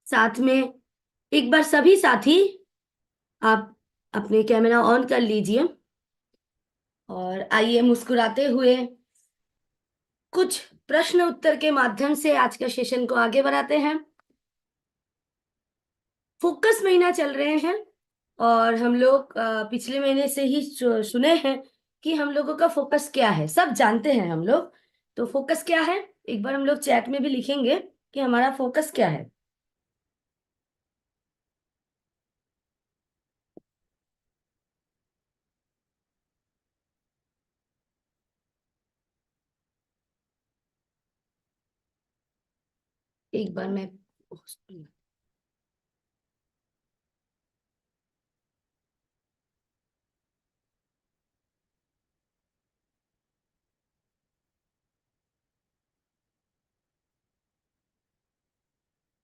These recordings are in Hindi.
साथ में एक बार सभी साथी आप अपने कैमरा ऑन कर लीजिए और आइए मुस्कुराते हुए कुछ प्रश्न उत्तर के माध्यम से आज के सेशन को आगे बढ़ाते हैं। फोकस महीना चल रहे हैं और हम लोग पिछले महीने से ही सुने हैं कि हम लोगों का फोकस क्या है, सब जानते हैं हम लोग। तो फोकस क्या है, एक बार हम लोग चैट में भी लिखेंगे कि हमारा फोकस क्या है। एक बार मैं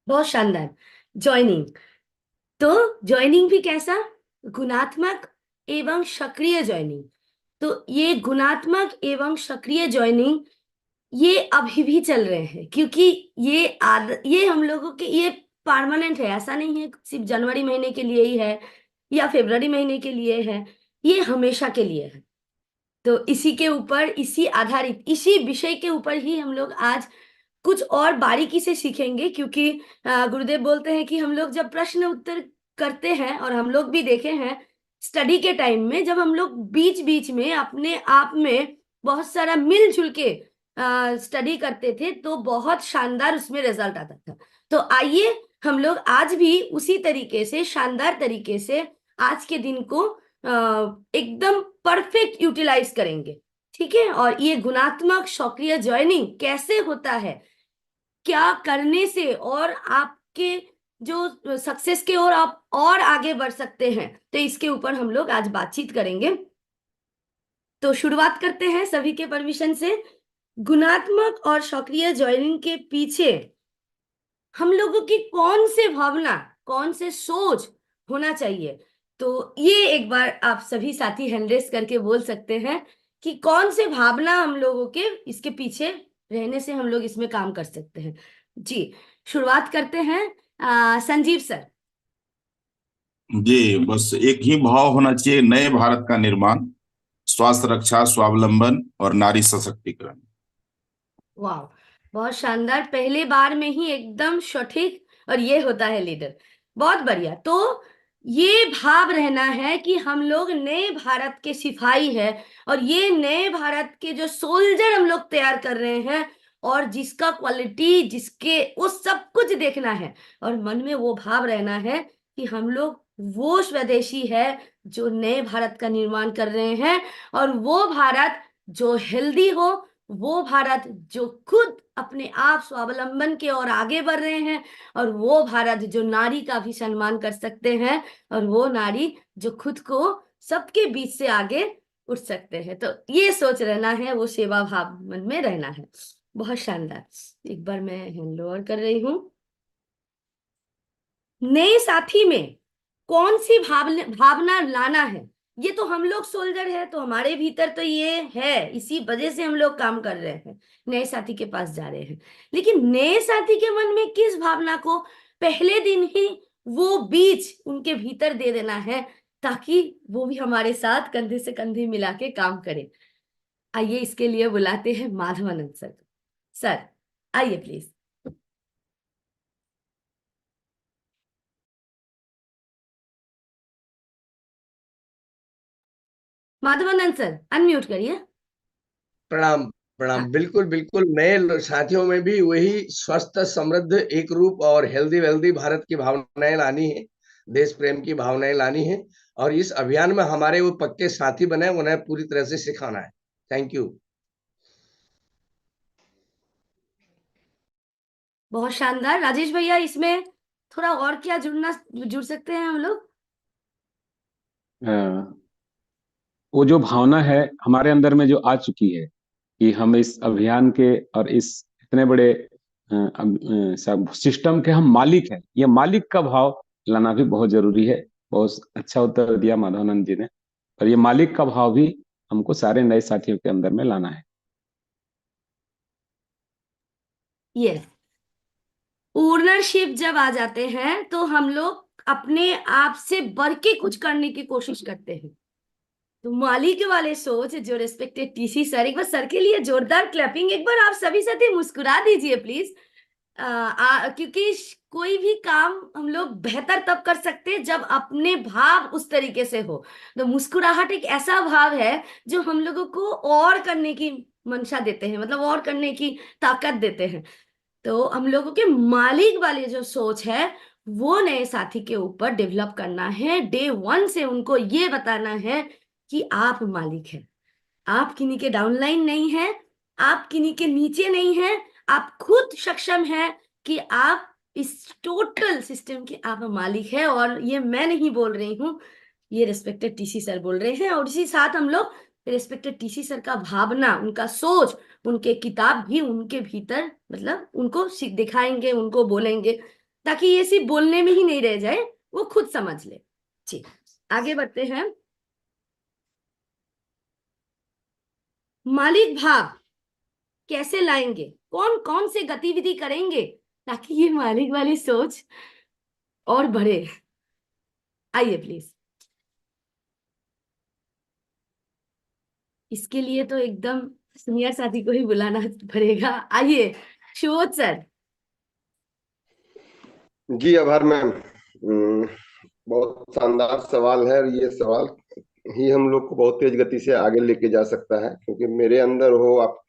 बहुत शानदार ज्वाइनिंग। तो ज्वाइनिंग भी कैसा, गुणात्मक एवं सक्रिय ज्वाइनिंग। तो ये गुणात्मक एवं सक्रिय ज्वाइनिंग ये अभी भी चल रहे हैं, क्योंकि ये हम लोगों के ये परमानेंट है। ऐसा नहीं है सिर्फ जनवरी महीने के लिए ही है या फरवरी महीने के लिए है, ये हमेशा के लिए है। तो इसी के ऊपर, इसी आधारित, इसी विषय के ऊपर ही हम लोग आज कुछ और बारीकी से सीखेंगे। क्योंकि गुरुदेव बोलते हैं कि हम लोग जब प्रश्न उत्तर करते हैं, और हम लोग भी देखे हैं स्टडी के टाइम में, जब हम लोग बीच बीच में अपने आप में बहुत सारा मिलजुल के स्टडी करते थे तो बहुत शानदार उसमें रिजल्ट आता था। तो आइए हम लोग आज भी उसी तरीके से, शानदार तरीके से आज के दिन को एकदम परफेक्ट यूटिलाइज करेंगे। ठीक है, और ये गुणात्मक सक्रिय ज्वाइनिंग कैसे होता है, क्या करने से और आपके जो सक्सेस के ओर आप और आगे बढ़ सकते हैं, तो इसके ऊपर हम लोग आज बातचीत करेंगे। तो शुरुआत करते हैं सभी के परमिशन से। गुणात्मक और सक्रिय ज्वाइनिंग के पीछे हम लोगों की कौन से भावना, कौन से सोच होना चाहिए, तो ये एक बार आप सभी साथी हैंड रेस करके बोल सकते हैं कि कौन से भावना हम लोगों के इसके पीछे रहने से हम लोग इसमें काम कर सकते हैं। जी, शुरुआत करते हैं संजीव सर। जी, बस एक ही भाव होना चाहिए, नए भारत का निर्माण, स्वास्थ्य रक्षा, स्वावलंबन और नारी सशक्तिकरण। वाह, बहुत शानदार, पहले बार में ही एकदम सटीक। और ये होता है लीडर, बहुत बढ़िया। तो ये भाव रहना है कि हम लोग नए भारत के सिपाही है, और ये नए भारत के जो सोल्जर हम लोग तैयार कर रहे हैं, और जिसका क्वालिटी, जिसके वो सब कुछ देखना है। और मन में वो भाव रहना है कि हम लोग वो स्वदेशी है जो नए भारत का निर्माण कर रहे हैं, और वो भारत जो हेल्दी हो, वो भारत जो खुद अपने आप स्वावलंबन के और आगे बढ़ रहे हैं, और वो भारत जो नारी का भी सम्मान कर सकते हैं, और वो नारी जो खुद को सबके बीच से आगे उठ सकते हैं। तो ये सोच रहना है, वो सेवा भाव मन में रहना है। बहुत शानदार। एक बार मैं हैंड ओवर कर रही हूँ। नए साथी में कौन सी भावना लाना है, ये तो हम लोग सोल्जर है तो हमारे भीतर तो ये है, इसी वजह से हम लोग काम कर रहे हैं, नए साथी के पास जा रहे हैं। लेकिन नए साथी के मन में किस भावना को पहले दिन ही वो बीज उनके भीतर दे देना है, ताकि वो भी हमारे साथ कंधे से कंधे मिला के काम करे। आइए इसके लिए बुलाते हैं माधवानंद सर। सर आइए प्लीज। माधवानंद सर अनम्यूट करिए। प्रणाम। प्रणाम। बिल्कुल बिल्कुल, नए साथियों में भी वही स्वस्थ, समृद्ध, एक रूप और हेल्दी वेल्दी भारत की भावनाएं लानी है, देश प्रेम की भावनाएं लानी है। और इस अभियान में हमारे वो पक्के साथी बने, उन्हें पूरी तरह से सिखाना है। Thank you. बहुत शानदार। राजेश भैया, इसमें थोड़ा और क्या जुड़ सकते हैं हम लोग। अ, वो जो भावना है हमारे अंदर में जो आ चुकी है कि हम इस अभियान के और इस इतने बड़े सब सिस्टम के हम मालिक हैं, ये मालिक का भाव लाना भी बहुत जरूरी है। बहुत अच्छा उत्तर दिया माधवानंद जी ने। और ये मालिक का भाव भी हमको सारे नए साथियों के अंदर में लाना है। यस, ओनरशिप जब आ जाते हैं तो हम लोग अपने आप से बढ़ के कुछ करने की कोशिश करते हैं। तो मालिक वाले सोच जो रिस्पेक्टेड टीसी सर, एक बार सर के लिए जोरदार क्लैपिंग, एक बार आप सभी साथी मुस्कुरा दीजिए प्लीज। क्योंकि कोई भी काम हम लोग बेहतर तब कर सकते हैं जब अपने भाव उस तरीके से हो। तो मुस्कुराहट एक ऐसा भाव है जो हम लोगों को और करने की मंशा देते हैं, मतलब और करने की ताकत देते हैं। तो हम लोगों के मालिक वाली जो सोच है वो नए साथी के ऊपर डेवलप करना है। डे वन से उनको ये बताना है कि आप मालिक हैं, आप किन्हीं के डाउनलाइन नहीं हैं, आप किन्हीं के नीचे नहीं हैं, आप खुद सक्षम हैं कि आप इस टोटल सिस्टम के आप मालिक हैं। और ये मैं नहीं बोल रही हूँ, ये रिस्पेक्टेड टीसी सर बोल रहे हैं। और इसी साथ हम लोग रिस्पेक्टेड टीसी सर का भावना, उनका सोच, उनके किताब भी उनके भीतर मतलब उनको दिखाएंगे, उनको बोलेंगे, ताकि ये सिर्फ बोलने में ही नहीं रह जाए, वो खुद समझ ले। जी, आगे बढ़ते हैं। मालिक भाव कैसे लाएंगे, कौन कौन से गतिविधि करेंगे ताकि ये मालिक वाली सोच और बढ़े? आइए प्लीज। इसके लिए तो एकदम सीनियर साथी को ही बुलाना पड़ेगा। आइए सुबोध सर। जी आभार मैम। बहुत शानदार सवाल है और ये सवाल ही हम लोग को बहुत तेज गति से आगे लेके जा सकता है, क्योंकि मेरे अंदर हो आप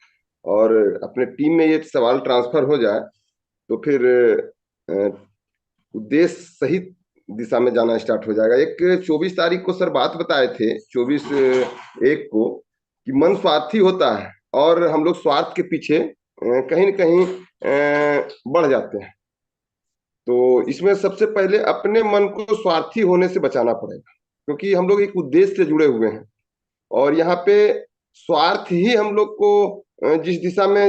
और अपने टीम में ये सवाल ट्रांसफर हो जाए तो फिर उद्देश्य सही दिशा में जाना स्टार्ट हो जाएगा। एक 24 तारीख को सर बात बताए थे, 24/1 को, कि मन स्वार्थी होता है और हम लोग स्वार्थ के पीछे कहीं न कहीं बढ़ जाते हैं। तो इसमें सबसे पहले अपने मन को स्वार्थी होने से बचाना पड़ेगा, क्योंकि हम लोग एक उद्देश्य से जुड़े हुए हैं और यहाँ पे स्वार्थ ही हम लोग को जिस दिशा में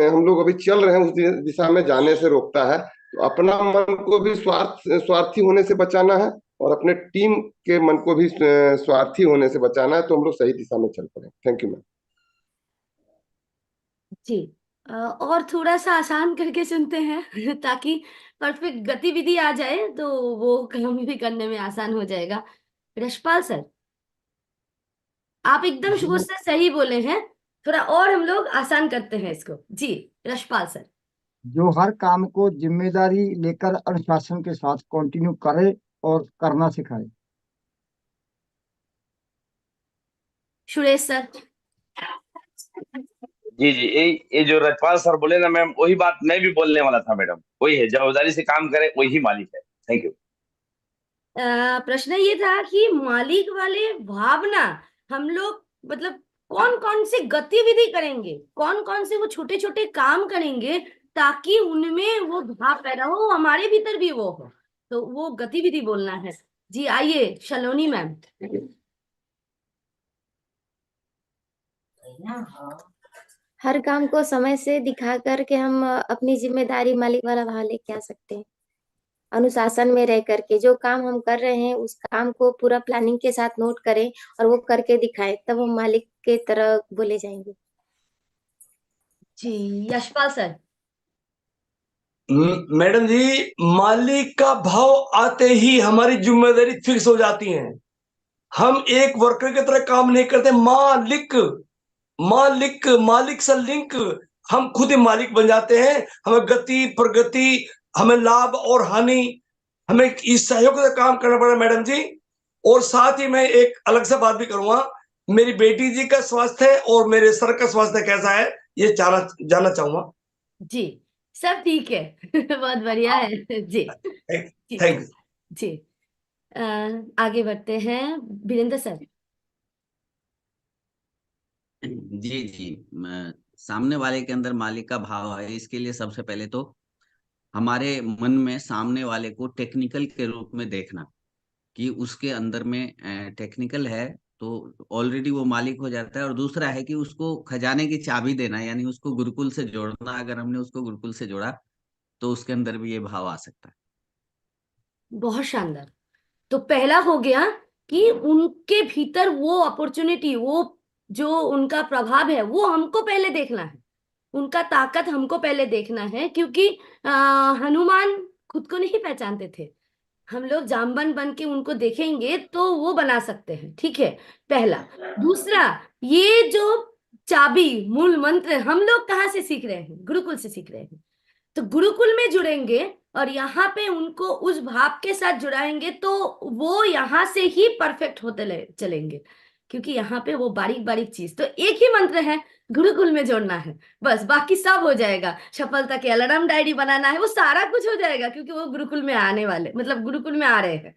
हम लोग अभी चल रहे हैं उस दिशा में जाने से रोकता है। तो अपना मन को भी स्वार्थी होने से बचाना है और अपने टीम के मन को भी स्वार्थी होने से बचाना है, तो हम लोग सही दिशा में चल पड़े। Thank you ma'am. जी, और थोड़ा सा आसान करके सुनते हैं ताकि परफेक्ट गतिविधि आ जाए तो वो काम भी करने में आसान हो जाएगा। रशपाल सर, आप एकदम शुभ से सही बोले हैं, थोड़ा और हम लोग आसान करते हैं इसको। जी रशपाल सर। जो हर काम को जिम्मेदारी लेकर अनुशासन के साथ कंटिन्यू करे और करना सिखाए। सुरेश सर। जी जी, ये जो रजपाल सर बोले ना मैम, वही बात मैं भी बोलने वाला था मैडम। वही है, जवाबदारी से काम करे वही मालिक है। Thank you. प्रश्न ये था कि मालिक वाले भावना हम लोग मतलब कौन कौन से गतिविधि करेंगे, कौन कौन से वो छोटे छोटे काम करेंगे ताकि उनमें वो भाव पैदा हो, हमारे भीतर भी वो हो। तो वो गतिविधि बोलना है। जी आइए शलोनी मैम। हर काम को समय से दिखा करके हम अपनी जिम्मेदारी मालिक वाला भाव लेके आ सकते हैं। अनुशासन में रह करके जो काम हम कर रहे हैं उस काम को पूरा प्लानिंग के साथ नोट करें और वो करके दिखाएं, तब हम मालिक के तरह बोले जाएंगे। जी यशपाल सर। मैडम जी, मालिक का भाव आते ही हमारी जिम्मेदारी फिक्स हो जाती है। हम एक वर्कर की तरह काम नहीं करते। मालिक मालिक मालिक से लिंक, हम खुद ही मालिक बन जाते हैं। हमें गति प्रगति, हमें लाभ और हानि, हमें इस सहयोग से काम करना पड़ेगा मैडम जी। और साथ ही मैं एक अलग से बात भी करूंगा, मेरी बेटी जी का स्वास्थ्य और मेरे सर का स्वास्थ्य कैसा है ये जानना चाहूंगा। जी सब ठीक है बहुत बढ़िया है। जी थैंक यू जी। आगे बढ़ते हैं वीरेंद्र सर। जी जी, सामने वाले के अंदर मालिक का भाव है, इसके लिए सबसे पहले तो हमारे मन में सामने वाले को टेक्निकल के रूप में देखना कि उसके अंदर में टेक्निकल है तो ऑलरेडी वो मालिक हो जाता है। और दूसरा है कि उसको खजाने की चाबी देना, यानी उसको गुरुकुल से जोड़ना। अगर हमने उसको गुरुकुल से जोड़ा तो उसके अंदर भी ये भाव आ सकता है। बहुत शानदार। तो पहला हो गया कि उनके भीतर वो अपॉर्चुनिटी, वो जो उनका प्रभाव है वो हमको पहले देखना है। उनका ताकत हमको पहले देखना है, क्योंकि हनुमान खुद को नहीं पहचानते थे। हम लोग जामबन बन के उनको देखेंगे तो वो बना सकते हैं, ठीक है, पहला। दूसरा, ये जो चाबी मूल मंत्र हम लोग कहाँ से सीख रहे हैं? गुरुकुल से सीख रहे हैं। तो गुरुकुल में जुड़ेंगे और यहाँ पे उनको उस भाव के साथ जुड़ाएंगे तो वो यहाँ से ही परफेक्ट होते चलेंगे, क्योंकि यहाँ पे वो बारीक बारीक चीज, तो एक ही मंत्र है, गुरुकुल में जोड़ना है, बस बाकी सब हो जाएगा। सफलता के अलार्म डायरी बनाना है, वो सारा कुछ हो जाएगा, क्योंकि वो गुरुकुल में आने वाले, मतलब गुरुकुल में आ रहे हैं।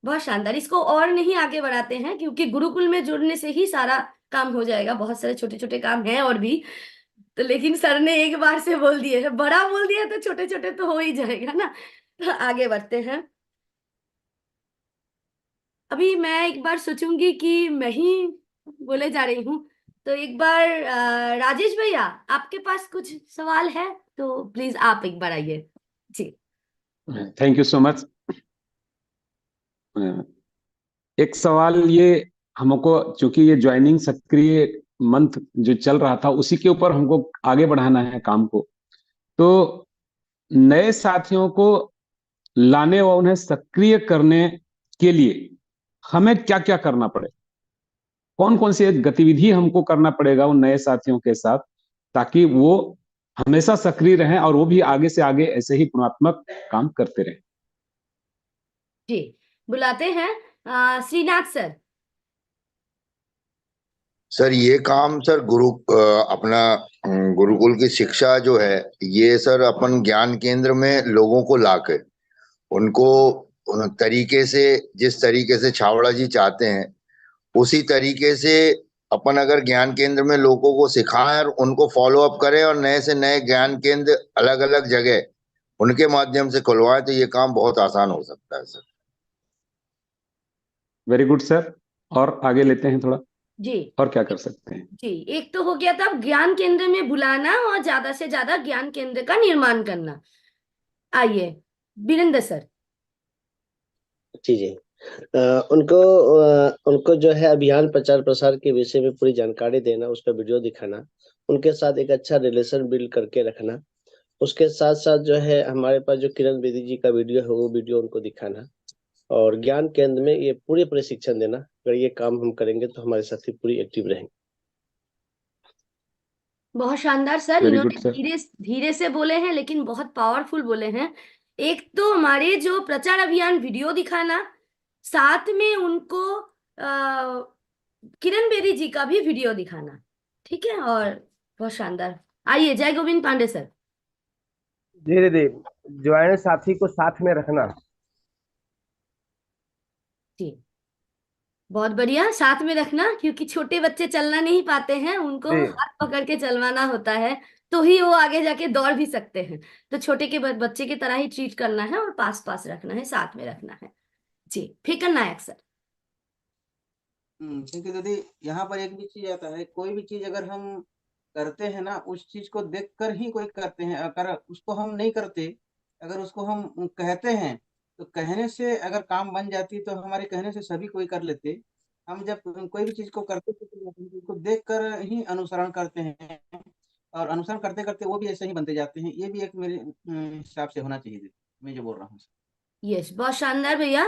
बहुत शानदार। इसको और नहीं आगे बढ़ाते हैं, क्योंकि गुरुकुल में जुड़ने से ही सारा काम हो जाएगा। बहुत सारे छोटे छोटे काम हैं और भी, तो लेकिन सर ने एक बार से बोल दिए है, बड़ा बोल दिया तो छोटे छोटे तो हो ही जाएगा ना। तो आगे बढ़ते हैं। अभी मैं एक बार सोचूंगी कि मैं ही बोले जा रही हूँ, तो एक बार राजेश भैया, आपके पास कुछ सवाल है तो प्लीज आप एक बार आइए जी। Thank you so much. एक सवाल ये हमको, चूंकि ये ज्वाइनिंग सक्रिय मंथ जो चल रहा था उसी के ऊपर हमको आगे बढ़ाना है काम को, तो नए साथियों को लाने और उन्हें सक्रिय करने के लिए हमें क्या क्या करना पड़े? कौन कौन सी गतिविधि हमको करना पड़ेगा उन नए साथियों के साथ, ताकि वो हमेशा सक्रिय रहें और वो भी आगे से आगे ऐसे ही गुणात्मक काम करते रहें? जी, बुलाते हैं श्रीनाथ सर। सर ये काम सर अपना गुरुकुल की शिक्षा जो है ये सर अपन ज्ञान केंद्र में लोगों को लाकर उनको तरीके से, जिस तरीके से छावड़ा जी चाहते हैं उसी तरीके से अपन अगर ज्ञान केंद्र में लोगों को सिखाएं और उनको फॉलो अप करें और नए से नए ज्ञान केंद्र अलग अलग जगह उनके माध्यम से खुलवाएं तो ये काम बहुत आसान हो सकता है सर। Very good sir. और आगे लेते हैं थोड़ा, जी और क्या कर सकते हैं? जी, एक तो हो गया था ज्ञान केंद्र में बुलाना और ज्यादा से ज्यादा ज्ञान केंद्र का निर्माण करना। आइए वीरेंद्र सर। जी जी, उनको जो है अभियान प्रचार प्रसार के विषय में पूरी जानकारी देना, उसका वीडियो दिखाना, उनके साथ एक अच्छा रिलेशन बिल्ड करके रखना। उसके साथ साथ जो है हमारे पास जो किरण बेदी जी का वीडियो है वो वीडियो उनको दिखाना, और ज्ञान केंद्र में ये पूरे प्रशिक्षण देना। अगर ये काम हम करेंगे तो हमारे साथी पूरी एक्टिव रहेंगे। बहुत शानदार सर। वेरी इन्होंने गुड सर। धीरे धीरे से बोले हैं लेकिन बहुत पावरफुल बोले हैं। एक तो हमारे जो प्रचार अभियान वीडियो दिखाना, साथ में उनको किरण बेदी जी का भी वीडियो दिखाना, ठीक है, और बहुत शानदार। आइए जय गोविंद पांडे सर। धीरे धीरे ज्वाइन साथी को साथ में रखना। जी, बहुत बढ़िया, साथ में रखना, क्योंकि छोटे बच्चे चलना नहीं पाते हैं, उनको जी हाथ पकड़ के चलवाना होता है, तो ही वो आगे जाके दौड़ भी सकते हैं। तो छोटे के बच्चे की तरह ही ट्रीट करना है और पास पास रखना है, साथ में रखना है। जी, फिकर नायक सर। क्योंकि दीदी यहाँ पर एक भी चीज आता है, कोई भी चीज अगर हम करते हैं ना, उस चीज को देखकर ही कोई करते हैं। अगर उसको हम नहीं करते, अगर उसको हम कहते हैं, तो कहने से अगर काम बन जाती तो हमारे कहने से सभी कोई कर लेते। हम जब कोई भी चीज को करते थे तो उसको देख कर ही अनुसरण करते हैं, और अनुसरण करते करते वो भी ऐसे ही बनते जाते हैं। ये भी एक मेरे हिसाब से होना चाहिए दीदी, मैं जो बोल रहा हूँ। यस, बहुत शानदार भैया।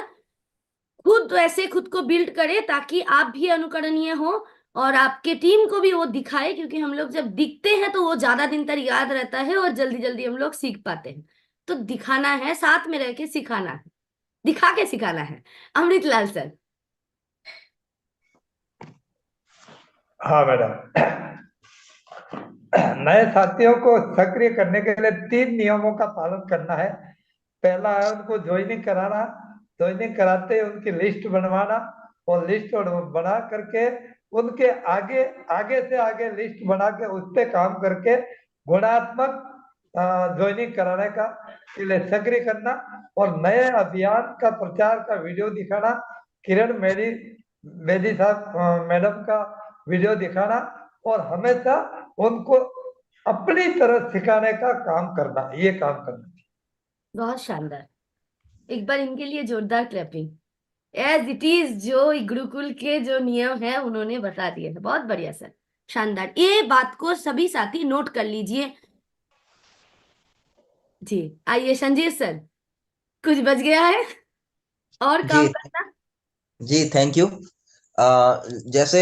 खुद ऐसे खुद को बिल्ड करे ताकि आप भी अनुकरणीय हो और आपके टीम को भी वो दिखाए, क्योंकि हम लोग जब दिखते हैं तो वो ज्यादा दिन तक याद रहता है और जल्दी जल्दी हम लोग सीख पाते हैं। तो दिखाना है, साथ में रह के सिखाना है, दिखा के सिखाना है। अमृतलाल सर। हाँ मैडम, नए साथियों को सक्रिय करने के लिए 3 नियमों का पालन करना है। पहला है उनको ज्वाइनिंग कराना, ज्वाइनिंग कराते ही उनकी लिस्ट बनवाना, और लिस्ट बना करके उनके आगे आगे से आगे लिस्ट बना के उस पर काम करके गुणात्मक ज्वाइनिंग कराने का के लिए सक्रिय करना, और नए अभियान का प्रचार का वीडियो दिखाना, किरण बेदी साहब मैडम का वीडियो दिखाना, और हमेशा उनको अपनी तरह सिखाने का काम करना, ये काम करना। बहुत शानदार, एक बार इनके लिए जोरदार क्लैपिंग। एज इट इज, जो गुरुकुल के जो नियम है उन्होंने बता दिए हैं। बहुत बढ़िया सर, शानदार, ये बात को सभी साथी नोट कर लीजिए। जी आइए संजीव सर, कुछ बच गया है और काम जी करना। जी थैंक यू। जैसे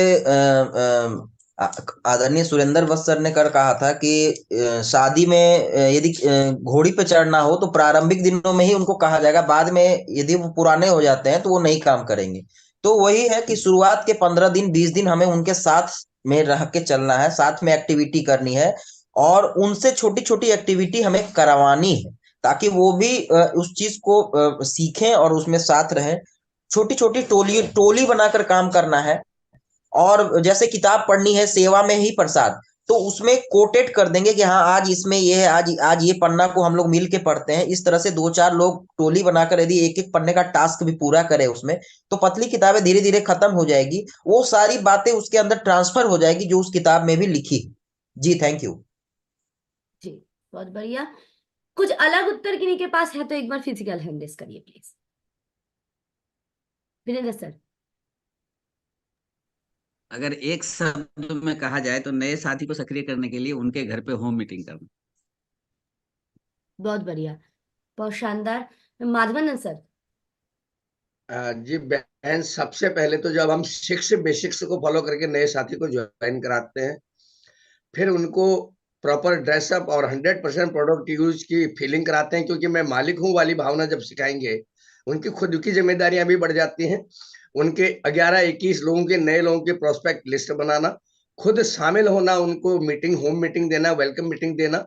आदरणीय सुरेंद्र वत्स सर ने कर कहा था कि शादी में यदि घोड़ी पे चढ़ना हो तो प्रारंभिक दिनों में ही उनको कहा जाएगा, बाद में यदि वो पुराने हो जाते हैं तो वो नहीं काम करेंगे। तो वही है कि शुरुआत के 15 दिन 20 दिन हमें उनके साथ में रह के चलना है, साथ में एक्टिविटी करनी है और उनसे छोटी छोटी एक्टिविटी हमें करवानी है ताकि वो भी उस चीज को सीखें और उसमें साथ रहें। छोटी छोटी टोली टोली बनाकर काम करना है और जैसे किताब पढ़नी है सेवा में ही प्रसाद, तो उसमें कोटेट कर देंगे कि हाँ आज इसमें ये है, आज आज ये पन्ना को हम लोग मिल के पढ़ते हैं। इस तरह से 2-4 लोग टोली बनाकर यदि एक एक पन्ने का टास्क भी पूरा करे उसमें, तो पतली किताबें धीरे धीरे खत्म हो जाएगी, वो सारी बातें उसके अंदर ट्रांसफर हो जाएगी जो उस किताब में भी लिखी। जी थैंक यू। जी बहुत बढ़िया। कुछ अलग उत्तर किन्हीं के पास है तो एक बार फिजिकल हैंड रेस करिए प्लीज। वीरेंद्र सर। अगर एक शब्द में कहा जाए तो नए साथी को सक्रिय करने के लिए उनके घर पे होम मीटिंग करना। बहुत बढ़िया, बहुत शानदार। माधवानंद सर। जी बहन, सबसे पहले तो जब हम बेसिक्स को फॉलो करके नए साथी को ज्वाइन कराते हैं, फिर उनको प्रॉपर ड्रेसअप और 100% प्रोडक्ट यूज की फीलिंग कराते हैं, क्योंकि मैं मालिक हूँ वाली भावना जब सिखाएंगे उनकी खुद की जिम्मेदारियां भी बढ़ जाती हैं। उनके 11-21 लोगों के नए लोगों के प्रोस्पेक्ट लिस्ट बनाना, खुद शामिल होना, उनको मीटिंग होम मीटिंग देना, वेलकम मीटिंग देना,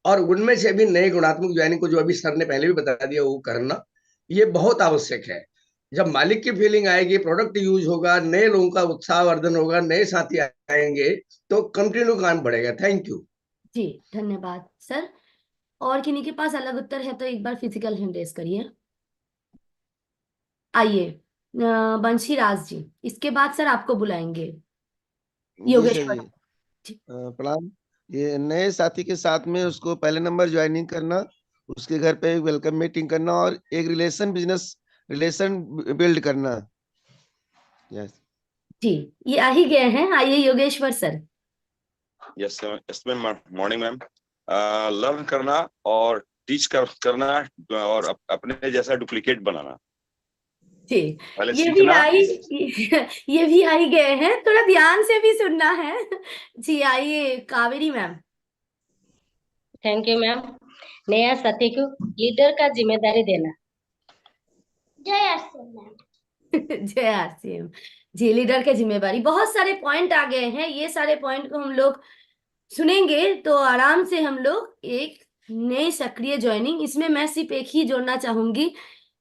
और उनमें से भी नए गुणात्मक ज्वाइनिंग को जो अभी सर ने पहले भी बता दिया वो करना, ये बहुत आवश्यक है। जब मालिक की फीलिंग आएगी, प्रोडक्ट यूज होगा, नए लोगों का उत्साहवर्धन होगा, नए साथी आएंगे तो कंटिन्यू काम बढ़ेगा। Thank you. जी धन्यवाद सर। और किन्हीं के पास अलग उत्तर है तो एक बार फिजिकल हैंड रेस करिए। आइए बंशीराज जी, इसके बाद सर आपको बुलाएंगे। जी सर योगेश्वर जी प्रणाम। ये नए साथी के साथ में उसको पहले नंबर ज्वाइनिंग करना, उसके घर पे एक वेलकम मीटिंग करना और एक बिजनेस रिलेशन बिल्ड करना। यस जी, ये आ ही गए हैं। आइए Yogeshwar sir. Yes ma'am, morning ma'am. Learn करना और टीच करना और अपने जैसा डुप्लीकेट बनाना। जी पहले ये भी सीखना। ये भी आ ही गए हैं, थोड़ा ध्यान से भी सुनना है। जी आइए Kaveri ma'am. Thank you ma'am. नया साथी को लीडर का जिम्मेदारी देना। जय आरसीएम मैम। जय आरसीएम। जी लीडर की जिम्मेदारी, बहुत सारे पॉइंट आ गए हैं। ये सारे पॉइंट को हम लोग सुनेंगे तो आराम से हम लोग एक नई सक्रिय ज्वाइनिंग, इसमें मैं सिर्फ एक ही जोड़ना चाहूंगी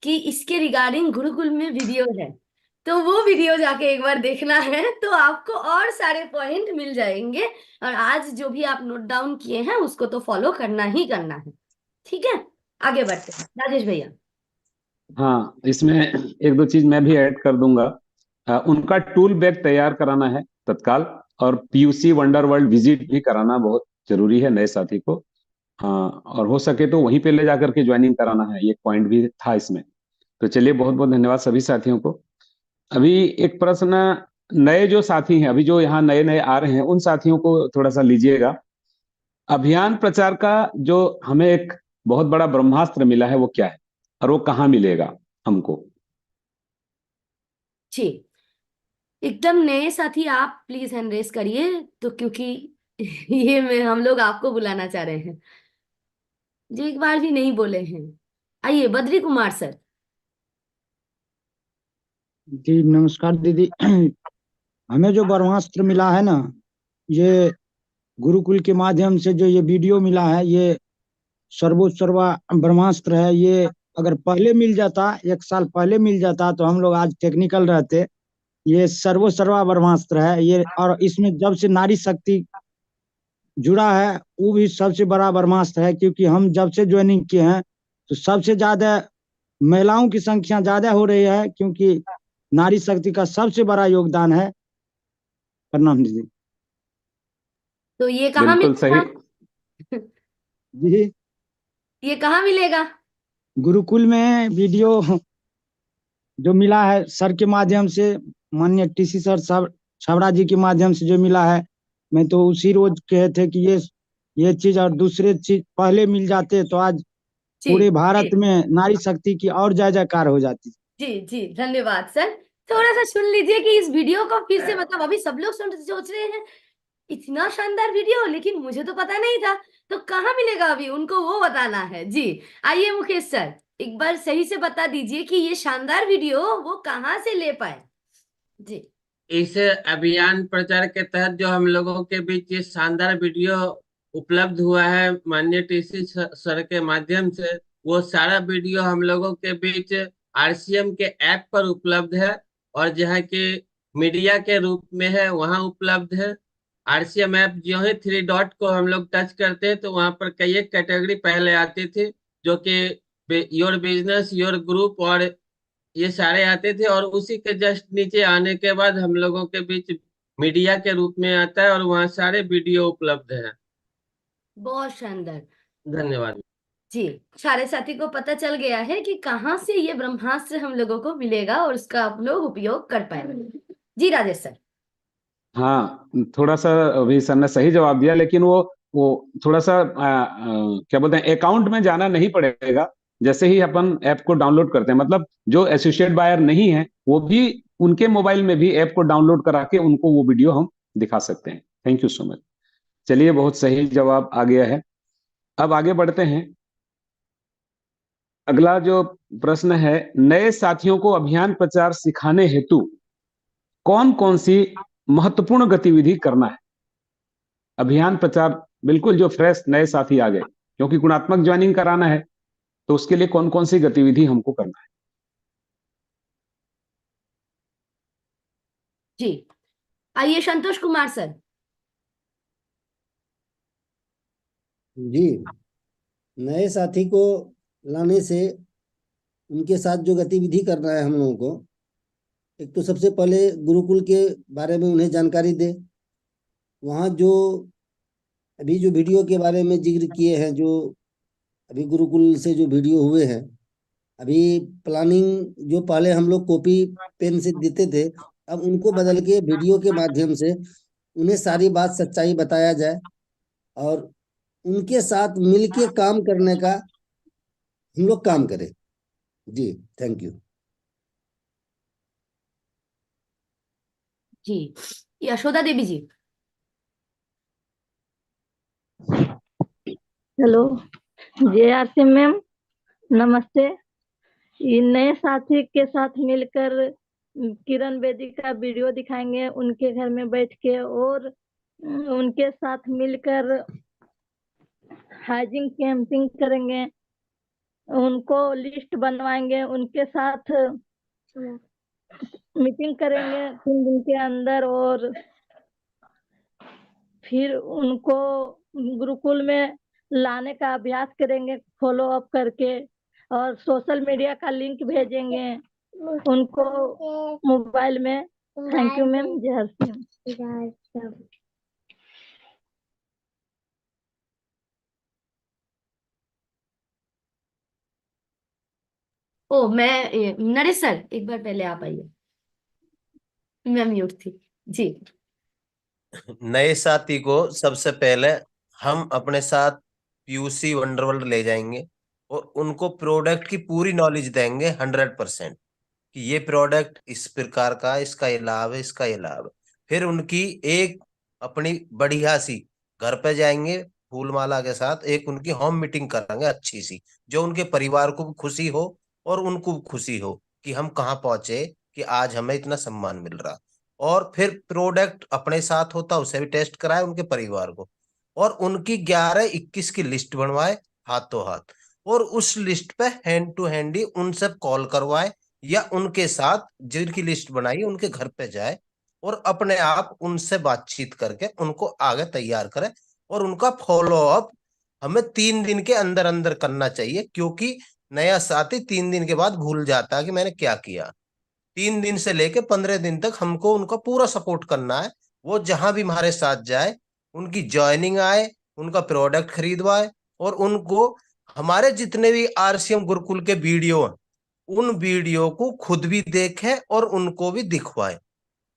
कि इसके रिगार्डिंग गुरुकुल में वीडियो है, तो वो वीडियो जाके एक बार देखना है तो आपको और सारे पॉइंट मिल जाएंगे। और आज जो भी आप नोट डाउन किए हैं उसको तो फॉलो करना ही करना है। ठीक है, आगे बढ़ते हैं राजेश भैया। हाँ, इसमें एक दो चीज मैं भी ऐड कर दूंगा। उनका टूल बैग तैयार कराना है तत्काल, और पीयूसी वंडर वर्ल्ड विजिट भी कराना बहुत जरूरी है नए साथी को। हाँ, और हो सके तो वहीं पे ले जाकर के ज्वाइनिंग कराना है, ये पॉइंट भी था इसमें। तो चलिए, बहुत बहुत धन्यवाद सभी साथियों को। अभी एक प्रश्न, नए जो साथी हैं, अभी जो यहाँ नए नए आ रहे हैं, उन साथियों को थोड़ा सा लीजिएगा। अभियान प्रचार का जो हमें एक बहुत बड़ा ब्रह्मास्त्र मिला है वो क्या है, और वो कहाँ मिलेगा हमको? जी एकदम नए साथी आप प्लीज हैंड रेस करिए, तो क्योंकि हम लोग आपको बुलाना चाह रहे हैं। जी एक बार भी नहीं बोले हैं। आइए बद्री कुमार सर। जी नमस्कार दीदी। हमें जो ब्रह्मास्त्र मिला है ना, ये गुरुकुल के माध्यम से जो ये वीडियो मिला है, ये सर्वा ब्रह्मास्त्र है। ये अगर पहले मिल जाता, 1 साल पहले मिल जाता, तो हम लोग आज टेक्निकल रहते। ये सर्वा ब्रह्मास्त्र है ये, और इसमें जब से नारी शक्ति जुड़ा है वो भी सबसे बड़ा ब्रह्मास्त्र है, क्योंकि हम जब से ज्वाइनिंग किए हैं तो सबसे ज्यादा महिलाओं की संख्या ज्यादा हो रही है, क्योंकि नारी शक्ति का सबसे बड़ा योगदान है। प्रणाम दीदी। तो ये कहाँ बिल्कुल सही। मिलेगा? जी ये कहाँ मिलेगा? गुरुकुल में वीडियो जो मिला है सर के माध्यम से, माननीय टीसी सर छाबड़ा जी के माध्यम से जो मिला है, मैं तो उसी रोज कहे थे कि ये चीज और दूसरे चीज पहले मिल जाते तो आज जी पूरे भारत जी में नारी शक्ति की और जय जयकार हो जाती। जी जी धन्यवाद सर। थोड़ा सा सुन लीजिए कि इस वीडियो को फिर से, मतलब अभी सब लोग सोच रहे हैं इतना शानदार वीडियो, लेकिन मुझे तो पता नहीं था, तो कहाँ मिलेगा अभी, उनको वो बताना है। जी आइए मुकेश सर, एक बार सही से बता दीजिए कि ये शानदार वीडियो वो कहाँ से ले पाए। जी इस अभियान प्रचार के तहत जो हम लोगों के बीच ये शानदार वीडियो उपलब्ध हुआ है माननीय टीसी सर के माध्यम से, वो सारा वीडियो हम लोगों के बीच आरसीएम के ऐप पर उपलब्ध है, और जहाँ की मीडिया के रूप में है वहाँ उपलब्ध है। आरसीएम ऐप जो है 3 डॉट को हम लोग टच करते हैं तो वहाँ पर कई एक कैटेगरी पहले आती थी, जो कि योर बिजनेस, योर ग्रुप और ये सारे आते थे, और उसी के जस्ट नीचे आने के बाद हम लोगों के बीच मीडिया के रूप में आता है और वहाँ सारे वीडियो उपलब्ध है। बहुत शानदार, धन्यवाद। जी सारे साथी को पता चल गया है कि कहाँ से ये ब्रह्मास्त्र हम लोगों को मिलेगा और उसका आप लोग उपयोग कर पाएंगे। जी राजेश सर। हाँ, थोड़ा सा अभी सर ने सही जवाब दिया, लेकिन वो थोड़ा सा क्या बोलते हैं, अकाउंट में जाना नहीं पड़ेगा। जैसे ही अपन ऐप को डाउनलोड करते हैं, मतलब जो एसोसिएट बायर नहीं है वो भी उनके मोबाइल में भी ऐप को डाउनलोड करा के उनको वो वीडियो हम दिखा सकते हैं। Thank you so much. चलिए, बहुत सही जवाब आ गया है। अब आगे बढ़ते हैं। अगला जो प्रश्न है, नए साथियों को अभियान प्रचार सिखाने हेतु कौन कौन सी महत्वपूर्ण गतिविधि करना है। अभियान प्रचार बिल्कुल जो फ्रेश नए साथी आ गए, क्योंकि गुणात्मक ज्वाइनिंग कराना है, तो उसके लिए कौन कौन सी गतिविधि हमको करना है। जी आइए संतोष कुमार सर। जी, नए साथी को लाने से उनके साथ जो गतिविधि करना है हम लोगों को, एक तो सबसे पहले गुरुकुल के बारे में उन्हें जानकारी दे। वहाँ जो अभी जो वीडियो के बारे में जिक्र किए हैं, जो अभी गुरुकुल से जो वीडियो हुए हैं, अभी प्लानिंग जो पहले हम लोग कॉपी पेन से देते थे, अब उनको बदल के वीडियो के माध्यम से उन्हें सारी बात सच्चाई बताया जाए और उनके साथ मिलके काम करने का हम लोग काम करें। जी थैंक यू। जी Yashoda Devi ji. Hello JRC ma'am, नमस्ते। ये नए साथी के साथ मिलकर किरण बेदी का वीडियो दिखाएंगे उनके घर में बैठ के, और उनके साथ मिलकर हाइजीन कैंपिंग करेंगे, उनको लिस्ट बनवाएंगे, उनके साथ मीटिंग करेंगे 3 दिन के अंदर, और फिर उनको गुरुकुल में लाने का अभ्यास करेंगे फॉलो अप करके, और सोशल मीडिया का लिंक भेजेंगे उनको मोबाइल में। Thank you ma'am. JRC। ओ मैं नरेश सर, एक बार पहले आप आइए, मैं म्यूट थी। जी नए साथी को सबसे पहले हम अपने साथ PUC वंडरवर्ल्ड ले जाएंगे और उनको प्रोडक्ट की पूरी नॉलेज देंगे 100% कि ये प्रोडक्ट इस प्रकार का, इसका ये लाभ है, इसका ये लाभ है। फिर उनकी एक अपनी बढ़िया सी घर पे जाएंगे फूल माला के साथ, एक उनकी होम मीटिंग कराएंगे अच्छी सी, जो उनके परिवार को भी खुशी हो और उनको भी खुशी हो कि हम कहाँ पहुंचे, कि आज हमें इतना सम्मान मिल रहा। और फिर प्रोडक्ट अपने साथ होता उसे भी टेस्ट कराए उनके परिवार को, और उनकी 11-21 की लिस्ट बनवाए हाथों हाथ, और उस लिस्ट पे हैंड टू हैंड ही उनसे कॉल करवाए या उनके साथ जिनकी लिस्ट बनाई उनके घर पे जाए और अपने आप उनसे बातचीत करके उनको आगे तैयार करें। और उनका फॉलो अप हमें 3 दिन के अंदर अंदर करना चाहिए, क्योंकि नया साथी 3 दिन के बाद भूल जाता है कि मैंने क्या किया। 3 दिन से लेके 15 दिन तक हमको उनका पूरा सपोर्ट करना है। वो जहां भी हमारे साथ जाए, उनकी ज्वाइनिंग आए, उनका प्रोडक्ट खरीदवाए, और उनको हमारे जितने भी RCM गुरुकुल के वीडियो हैं उन वीडियो को खुद भी देखें और उनको भी दिखवाए।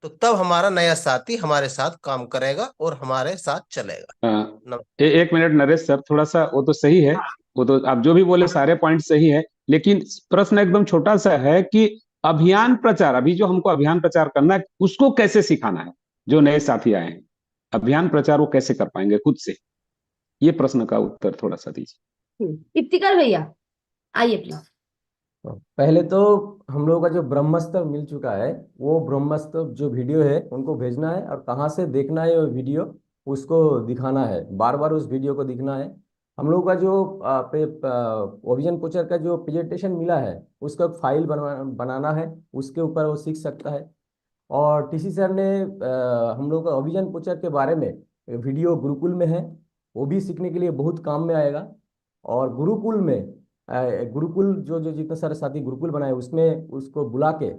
तो तब हमारा नया साथी हमारे साथ काम करेगा और हमारे साथ चलेगा। एक मिनट नरेश सर, थोड़ा सा, वो तो सही है, वो तो आप जो भी बोले सारे पॉइंट सही है, लेकिन प्रश्न एकदम छोटा सा है कि अभियान प्रचार, अभी जो हमको अभियान प्रचार करना है उसको कैसे सिखाना है? जो नए साथी आए हैं, अभियान प्रचार वो कैसे कर पाएंगे खुद से? ये प्रश्न का उत्तर थोड़ा सा दीजिए। इफ्तिकार भैया आइए प्लीज। पहले तो हम लोगों का जो ब्रह्मास्त्र मिल चुका है, वो ब्रह्मास्त्र जो वीडियो है उनको भेजना है, और कहाँ से देखना है वो वीडियो उसको दिखाना है, बार बार उस वीडियो को दिखना है। हम लोगों का जो ओविजन पोचर का जो प्रेजेंटेशन मिला है उसका फाइल बनाना है, उसके ऊपर वो सीख सकता है। और टीसी सर ने हम लोग का ओविजन पोचर के बारे में वीडियो गुरुकुल में है, वो भी सीखने के लिए बहुत काम में आएगा। और गुरुकुल में गुरुकुल जो जो जितने सारे साथी गुरुकुल बनाए उसमें उसको बुला के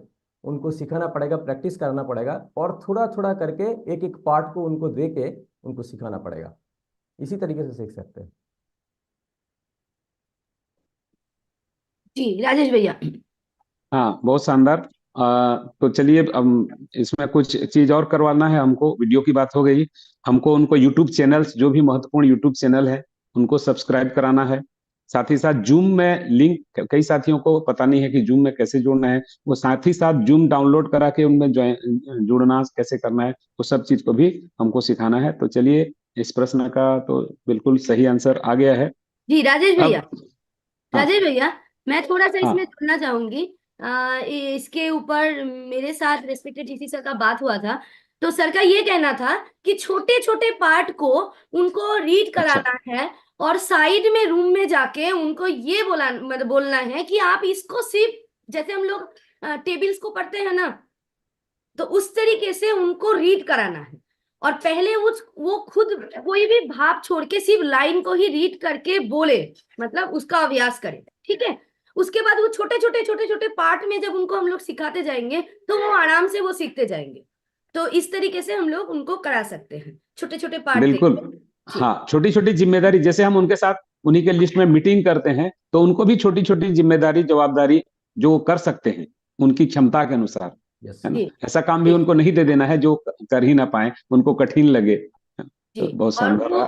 उनको सिखाना पड़ेगा, प्रैक्टिस कराना पड़ेगा, और थोड़ा थोड़ा करके एक एक पार्ट को उनको दे के उनको सिखाना पड़ेगा। इसी तरीके से सीख सकते हैं। जी राजेश भैया। हाँ, बहुत शानदार। तो चलिए, अब इसमें कुछ चीज और करवाना है हमको। वीडियो की बात हो गई, हमको उनको यूट्यूब चैनल्स, जो भी महत्वपूर्ण यूट्यूब चैनल है उनको सब्सक्राइब कराना है। साथ ही साथ जूम में लिंक, कई साथियों को पता नहीं है कि जूम में कैसे जुड़ना है, वो साथ ही साथ जूम डाउनलोड करा के उनमें जुड़ना कैसे करना है, वो सब चीज को भी हमको सिखाना है। तो चलिए, इस प्रश्न का तो बिल्कुल सही आंसर आ गया है। जी राजेश भैया, हाँ, राजेश भैया मैं थोड़ा सा हाँ, इसमें जोड़ना चाहूंगी। इसके ऊपर मेरे साथ रेस्पेक्टेड टीसी सर का बात हुआ था, तो सर का ये कहना था कि छोटे छोटे पार्ट को उनको रीड कराना है, और साइड में रूम में जाके उनको ये मतलब बोलना है कि आप इसको सिर्फ, जैसे हम लोग टेबल्स को पढ़ते हैं ना, तो उस तरीके से उनको रीड कराना है। और पहले वो खुद कोई भी भाव छोड़ के सिर्फ लाइन को ही रीड करके बोले, मतलब उसका अभ्यास करे, ठीक है। उसके बाद वो छोटे छोटे पार्ट में जब उनको हम लोग सिखाते जाएंगे तो वो आराम से वो सीखते जाएंगे। तो इस तरीके से हम लोग उनको करा सकते हैं, छोटे छोटे पार्ट बिल्कुल। हाँ, छोटी छोटी जिम्मेदारी, जैसे हम उनके साथ उन्हीं के लिस्ट में मीटिंग करते हैं, तो उनको भी छोटी छोटी जिम्मेदारी, जवाबदारी जो वो कर सकते हैं उनकी क्षमता के अनुसार, है ना। ऐसा काम भी उनको नहीं दे देना है जो कर ही ना पाए, उनको कठिन लगे। तो बहुत और शानदार रहा।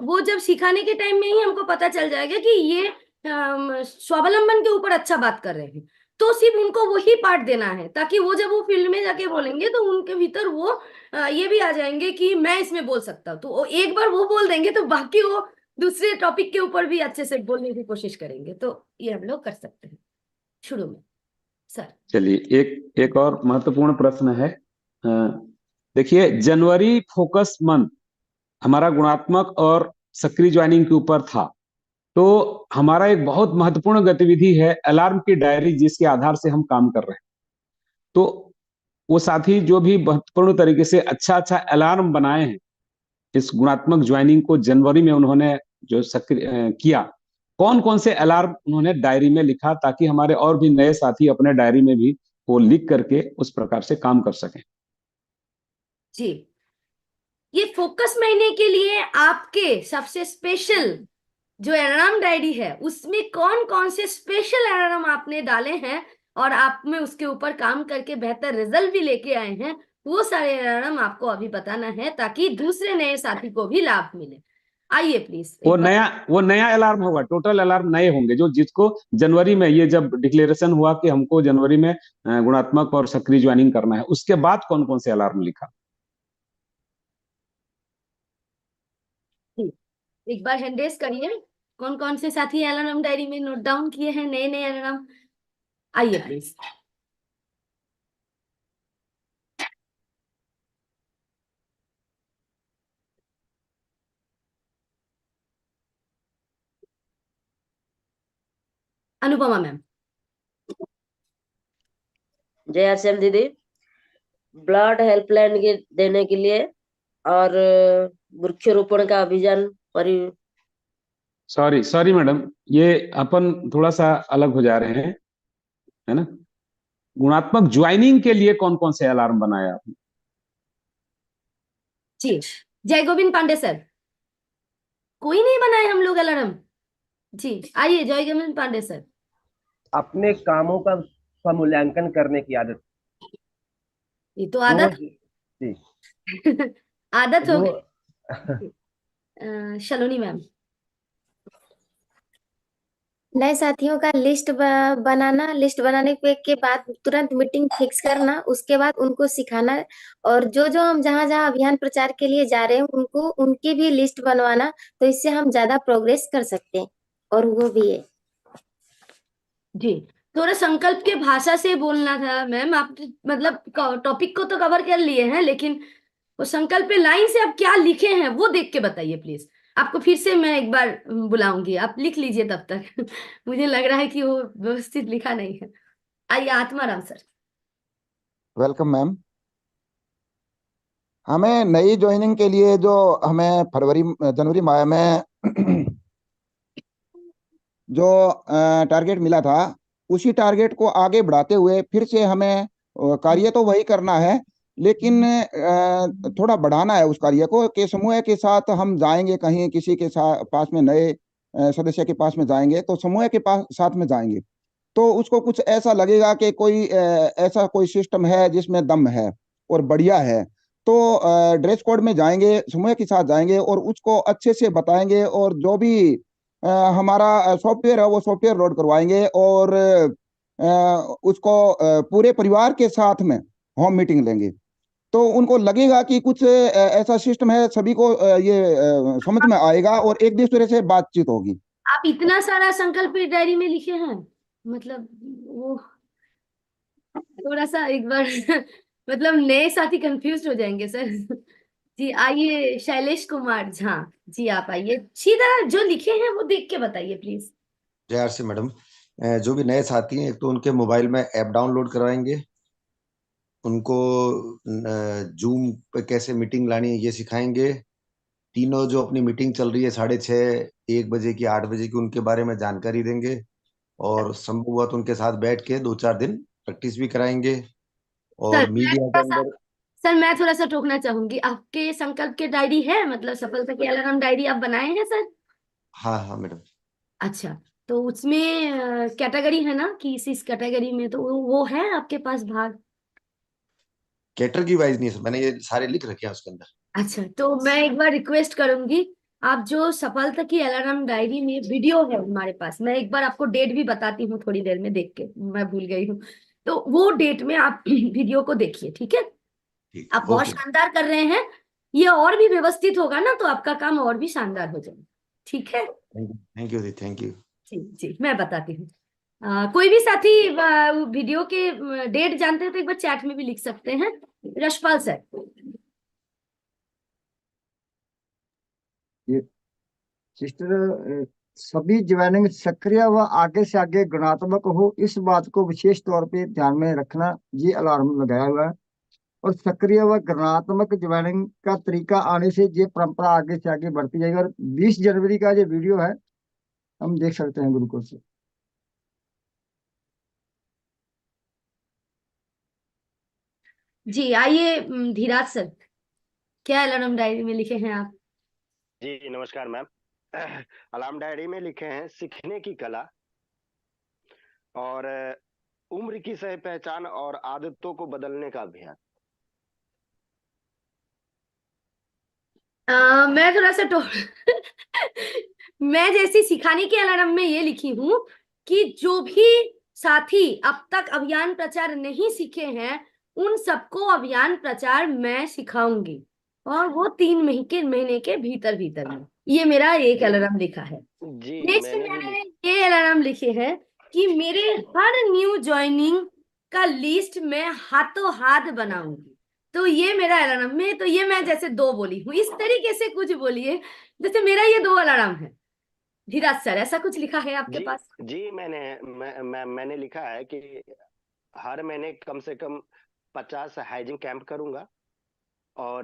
वो जब सिखाने के टाइम में ही हमको पता चल जाएगा कि ये स्वावलंबन के ऊपर अच्छा बात कर रहे हैं, तो सिर्फ उनको वही पार्ट देना है, ताकि वो जब वो फील्ड में जाके बोलेंगे तो उनके भीतर वो ये भी आ जाएंगे कि मैं इसमें बोल सकता हूँ। तो एक बार वो बोल देंगे तो बाकी वो दूसरे टॉपिक के ऊपर भी अच्छे से बोलने की कोशिश करेंगे। तो ये हम लोग कर सकते हैं शुरू में सर। चलिए, एक और महत्वपूर्ण प्रश्न है। देखिए, जनवरी फोकस मंथ हमारा गुणात्मक और सक्रिय ज्वाइनिंग के ऊपर था, तो हमारा एक बहुत महत्वपूर्ण गतिविधि है अलार्म की डायरी, जिसके आधार से हम काम कर रहे हैं। तो वो साथी जो भी महत्वपूर्ण तरीके से अच्छा अलार्म बनाए हैं इस गुणात्मक ज्वाइनिंग को जनवरी में उन्होंने जो सक्रिय किया, कौन कौन से अलार्म उन्होंने डायरी में लिखा, ताकि हमारे और भी नए साथी अपने डायरी में भी वो लिख करके उस प्रकार से काम कर सकें। जी, ये फोकस महीने के लिए आपके सबसे स्पेशल जो अलार्म डायरी है उसमें कौन कौन से स्पेशल अलार्म आपने डाले हैं और आप में उसके ऊपर काम करके बेहतर रिजल्ट भी लेके आए हैं, वो सारे अलार्म आपको अभी बताना है, ताकि दूसरे नए साथी को भी लाभ मिले। आइए प्लीज। वो नया अलार्म होगा, टोटल अलार्म नए होंगे, जो जिसको जनवरी में, ये जब डिक्लेरेशन हुआ कि हमको जनवरी में गुणात्मक और सक्रिय ज्वाइनिंग करना है, उसके बाद कौन कौन से अलार्म लिखा। एक बार हैंड रेस करिए, कौन कौन से साथी अलार्म डायरी में नोट डाउन किए हैं नए नए अलार्म। आइए प्लीज। अनुपमा मैम। जय आरसीएम दीदी, ब्लड हेल्पलाइन के देने के लिए और वृक्षारोपण का अभियान सॉरी मैडम, ये अपन थोड़ा सा अलग हो जा रहे हैं, है ना। गुणात्मक ज्वाइनिंग के लिए कौन कौन से अलार्म बनाया आपने? जी, जय गोविंद पांडे सर। कोई नहीं बनाए हम लोग अलार्म। जी आइए जय गोविंद पांडे सर। अपने कामों का मूल्यांकन करने की आदत। ये तो आदत जी आदत हो जो गई। शलोनी मैम। नए साथियों का लिस्ट बनाना, लिस्ट बनाने के बाद तुरंत मीटिंग फिक्स करना, उसके बाद उनको सिखाना, और जो जो हम जहाँ जहाँ अभियान प्रचार के लिए जा रहे हैं उनको उनकी भी लिस्ट बनवाना, तो इससे हम ज्यादा प्रोग्रेस कर सकते हैं। और वो भी है जी, थोड़ा संकल्प के भाषा से बोलना था मैम। आप मतलब टॉपिक को तो कवर कर लिए हैं, लेकिन वो संकल्प पे लाइन से आप क्या लिखे हैं वो देख के बताइए प्लीज। आपको फिर से मैं एक बार बुलाऊंगी, आप लिख लीजिए तब तक। मुझे लग रहा है कि वो व्यवस्थित लिखा नहीं है। आइए आत्माराम सर। Welcome ma'am. हमें नई ज्वाइनिंग के लिए जो हमें जनवरी माह में जो टारगेट मिला था, उसी टारगेट को आगे बढ़ाते हुए फिर से हमें कार्य तो वही करना है, लेकिन थोड़ा बढ़ाना है उस कार्य को, कि समूह के साथ हम जाएंगे कहीं किसी के पास में, नए सदस्य के पास में जाएंगे तो समूह के पास साथ में जाएंगे तो उसको कुछ ऐसा लगेगा कि कोई ऐसा कोई सिस्टम है जिसमें दम है और बढ़िया है। तो ड्रेस कोड में जाएंगे, समूह के साथ जाएंगे और उसको अच्छे से बताएंगे, और जो भी हमारा सॉफ्टवेयर है वो सॉफ्टवेयर लोड करवाएंगे, और उसको पूरे परिवार के साथ में होम मीटिंग लेंगे तो उनको लगेगा कि कुछ ऐसा सिस्टम है, सभी को ये समझ में आएगा और एक दूसरे से बातचीत होगी। आप इतना सारा संकल्प इस डायरी में लिखे हैं, मतलब वो थोड़ा सा एक बार मतलब नए साथी कंफ्यूज हो जाएंगे सर। जी आइए शैलेश कुमार झा जी, आप आइए, सीधा जो लिखे हैं वो देख के बताइए प्लीज। जय से मैडम, जो भी नए साथी हैं एक तो उनके मोबाइल में ऐप डाउनलोड करवाएंगे, उनको जूम पे कैसे मीटिंग लानी है ये सिखाएंगे, तीनों जो अपनी मीटिंग चल रही है 6:30 1 बजे की 8 बजे की उनके बारे में जानकारी देंगे, और संभव हुआ तो उनके साथ बैठ के 2-4 दिन प्रैक्टिस भी कराएंगे। और सर मीडिया के अंदर मैं थोड़ा सा टोकना चाहूंगी, आपके संकल्प के डायरी है, मतलब सफलता की अलार्म डायरी आप बनाए हैं सर? हाँ हाँ मैडम। अच्छा, तो उसमें कैटेगरी है ना कि इस कैटेगरी में, तो वो है आपके पास भाग? कैटेगरी वाइज नहीं है, मैंने ये सारे लिख रखे हैं उसके अंदर। अच्छा, तो मैं एक बार रिक्वेस्ट करूंगी, आप जो सफलता की अलार्म डायरी में वीडियो है हमारे पास, मैं एक बार आपको डेट भी बताती हूँ थोड़ी देर में, देख के मैं भूल गई हूँ, तो वो डेट में आप वीडियो को देखिए, ठीक है? आप बहुत शानदार कर रहे हैं, ये और भी व्यवस्थित होगा ना तो आपका काम और भी शानदार हो जाएगा, ठीक है? Thank you thank you. जी जी, मैं बताती हूँ। कोई भी साथी वीडियो के डेट जानते हैं तो एक बार चैट में भी लिख सकते हैं। रशपाल सर। ये सिस्टर, सभी ज्वाइनिंग सक्रिय व आगे से आगे गुणात्मक हो, इस बात को विशेष तौर पे ध्यान में रखना। ये अलार्म लगाया हुआ है, और सक्रिय व गुणात्मक ज्वाइनिंग का तरीका आने से ये परंपरा आगे से आगे बढ़ती जाएगी। और 20 जनवरी का जो वीडियो है हम देख सकते हैं गुरुकुल से। जी आइए धीराज सर, क्या अलार्म डायरी में लिखे हैं आप? जी नमस्कार मैम। अलार्म डायरी में लिखे हैं सीखने की कला और उम्र की सही पहचान और आदतों को बदलने का अभियान। मैं थोड़ा सा मैं जैसी सिखाने के अलार्म में ये लिखी हूँ कि जो भी साथी अब तक अभियान प्रचार नहीं सीखे हैं उन सबको अभियान प्रचार मैं सिखाऊंगी, और वो 3 महीने के भीतर भीतर में। ये मेरा एक अलार्म लिखा है। नेक्स्ट मैंने ये अलार्म लिखे हैं कि मेरे हर न्यू ज्वाइनिंग का लिस्ट मैं हाथों हाथ बनाऊंगी, तो ये मेरा अलार्म में, तो ये मैं जैसे 2 बोली हूँ, इस तरीके से कुछ बोलिए जैसे मेरा ये 2 अलार्म है। धीराज सर, ऐसा कुछ लिखा है आपके पास? जी मैंने लिखा है कि हर महीने कम से कम 50 हाइजीन कैंप करूंगा, और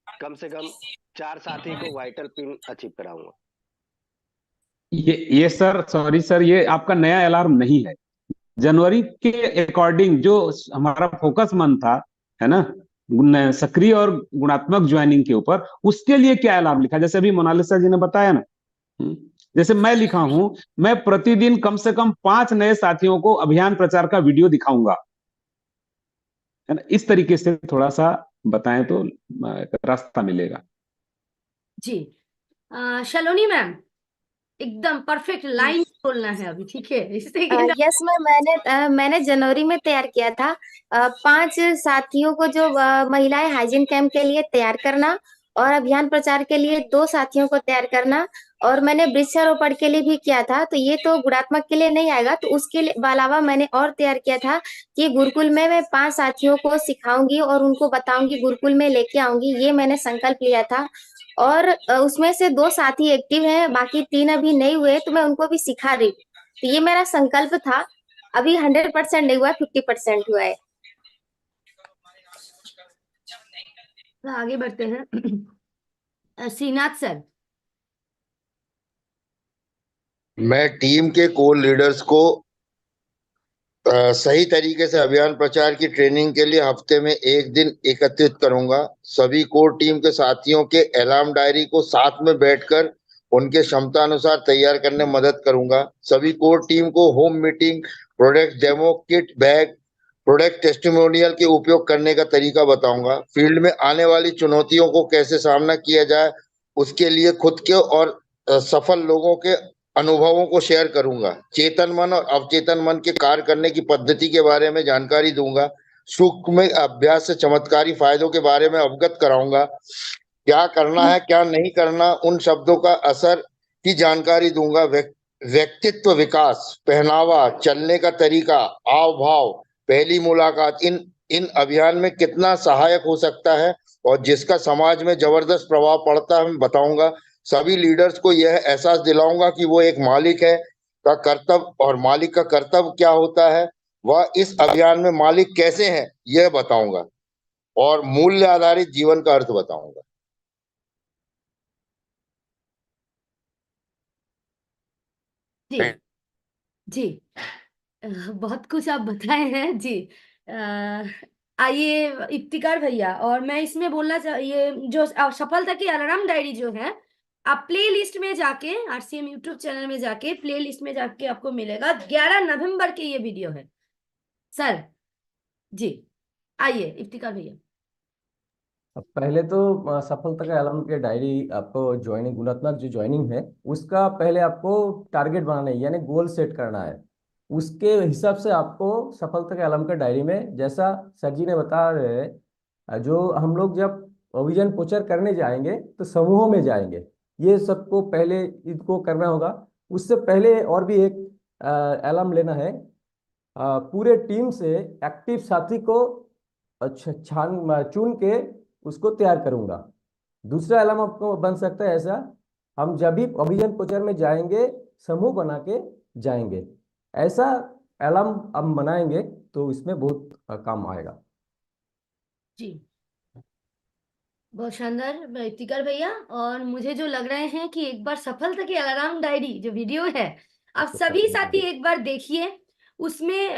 कम से कम 4 साथी को वाइटल पिन अचीव कराऊंगा। ये सर, सॉरी सर, ये आपका नया अलार्म नहीं है। जनवरी के अकॉर्डिंग जो हमारा फोकस मंथ था, है ना, सक्रिय और गुणात्मक ज्वाइनिंग के ऊपर, उसके लिए क्या अलार्म लिखा, जैसे अभी मोनालिसा जी ने बताया ना, जैसे मैं लिखा हूं, मैं प्रतिदिन कम से कम 5 नए साथियों को अभियान प्रचार का वीडियो दिखाऊंगा, है ना। इस तरीके से थोड़ा सा बताएं तो रास्ता मिलेगा। जी शलोनी मैम, एकदम परफेक्ट लाइन बोलना है अभी, ठीक है? इससे यस मैम, मैंने जनवरी में तैयार किया था 5 साथियों को, जो महिलाएं हाइजीन कैंप के लिए तैयार करना, और अभियान प्रचार के लिए 2 साथियों को तैयार करना, और मैंने वृक्षारोपण के लिए भी किया था। तो ये तो गुणात्मक के लिए नहीं आएगा, तो उसके अलावा मैंने और तैयार किया था कि गुरुकुल में मैं 5 साथियों को सिखाऊंगी और उनको बताऊंगी, गुरुकुल में लेके आऊंगी। ये मैंने संकल्प लिया था। और उसमें से 2 साथी एक्टिव हैं, बाकी 3 अभी नहीं हुए, तो मैं उनको भी सिखा रही हूँ। तो ये मेरा संकल्प था। अभी 100% नहीं हुआ, 50% हुआ है। तो आगे बढ़ते हैं। श्रीनाथ सर। मैं टीम के कोर लीडर्स को सही तरीके से अभियान प्रचार की ट्रेनिंग के लिए हफ्ते में 1 दिन एकत्रित करूंगा। सभी कोर टीम के साथियों के अलार्म डायरी को साथ में बैठकर उनके क्षमता अनुसार तैयार करने में मदद करूंगा। सभी कोर टीम को home meeting, product demo, kit bag, product testimonial के उपयोग करने का तरीका बताऊंगा। फील्ड में आने वाली चुनौतियों को कैसे सामना किया जाए, उसके लिए खुद के और सफल लोगों के अनुभवों को शेयर करूंगा। चेतन मन और अवचेतन मन के कार्य करने की पद्धति के बारे में जानकारी दूंगा। सूक्ष्म अभ्यास से चमत्कारी फायदों के बारे में अवगत कराऊंगा। क्या करना है, क्या नहीं करना, उन शब्दों का असर की जानकारी दूंगा। व्यक्तित्व विकास, पहनावा, चलने का तरीका, हाव भाव, पहली मुलाकात, इन अभियान में कितना सहायक हो सकता है और जिसका समाज में जबरदस्त प्रभाव पड़ता है, मैं बताऊंगा। सभी लीडर्स को यह एहसास दिलाऊंगा कि वो एक मालिक है का कर्तव्य, और मालिक का कर्तव्य क्या होता है, वह इस अभियान में मालिक कैसे हैं, यह बताऊंगा। और मूल्य आधारित जीवन का अर्थ बताऊंगा। जी जी बहुत कुछ आप बताए हैं जी। आइए इफ्तिकार भैया, और मैं इसमें बोलना चाहिए, जो सफलता की अलार्म डायरी जो है, आप प्ले लिस्ट में जाके, आरसीएम यूट्यूब चैनल में जाके प्ले लिस्ट में जाके आपको मिलेगा। 11 नवंबर के ये वीडियो है सर। जी आइए इफ्तिकार भैया। अब पहले तो सफलता के आलम के डायरी आपको ज्वाइनिंग, गुणात्मक जो ज्वाइनिंग है उसका पहले आपको टारगेट बनाना है, यानी गोल सेट करना है। उसके हिसाब से आपको सफलता के आलम का डायरी में, जैसा सर जी ने बता रहे हैं, जो हम लोग जब अभियान प्रचार करने जाएंगे तो समूहों में जाएंगे, ये सबको पहले इनको करना होगा। उससे पहले और भी एक एलम लेना है। पूरे टीम से एक्टिव साथी को अच्छा छान चुन के उसको तैयार करूंगा। दूसरा अलार्म आपको बन सकता है ऐसा, हम जब भी अभियान प्रचार में जाएंगे समूह बना के जाएंगे, ऐसा अलार्म हम बनाएंगे तो इसमें बहुत काम आएगा। जी बहुत शानदार इफ्तिकार भैया। और मुझे जो लग रहे हैं कि एक बार सफलता की अलार्म डायरी जो वीडियो है, आप सभी साथी एक बार देखिए। उसमें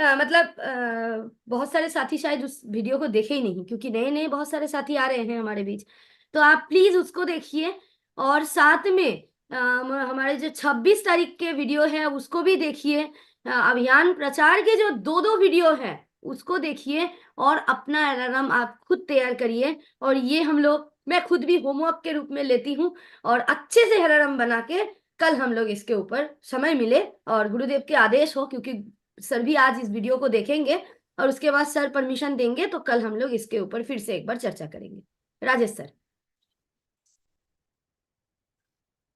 बहुत सारे साथी शायद उस वीडियो को देखे ही नहीं, क्योंकि नए नए बहुत सारे साथी आ रहे हैं हमारे बीच। तो आप प्लीज उसको देखिए, और साथ में हमारे जो 26 तारीख के वीडियो है उसको भी देखिए। अभियान प्रचार के जो 2 वीडियो है उसको देखिए, और अपना अलार्म आप खुद तैयार करिए। और ये मैं खुद भी होमवर्क के रूप में लेती हूँ, और अच्छे से अलार्म बना के कल हम लोग इसके ऊपर समय मिले और गुरुदेव के आदेश हो, क्योंकि सर भी आज इस वीडियो को देखेंगे और उसके बाद सर परमिशन देंगे, तो कल हम लोग इसके ऊपर फिर से एक बार चर्चा करेंगे। राजेश सर।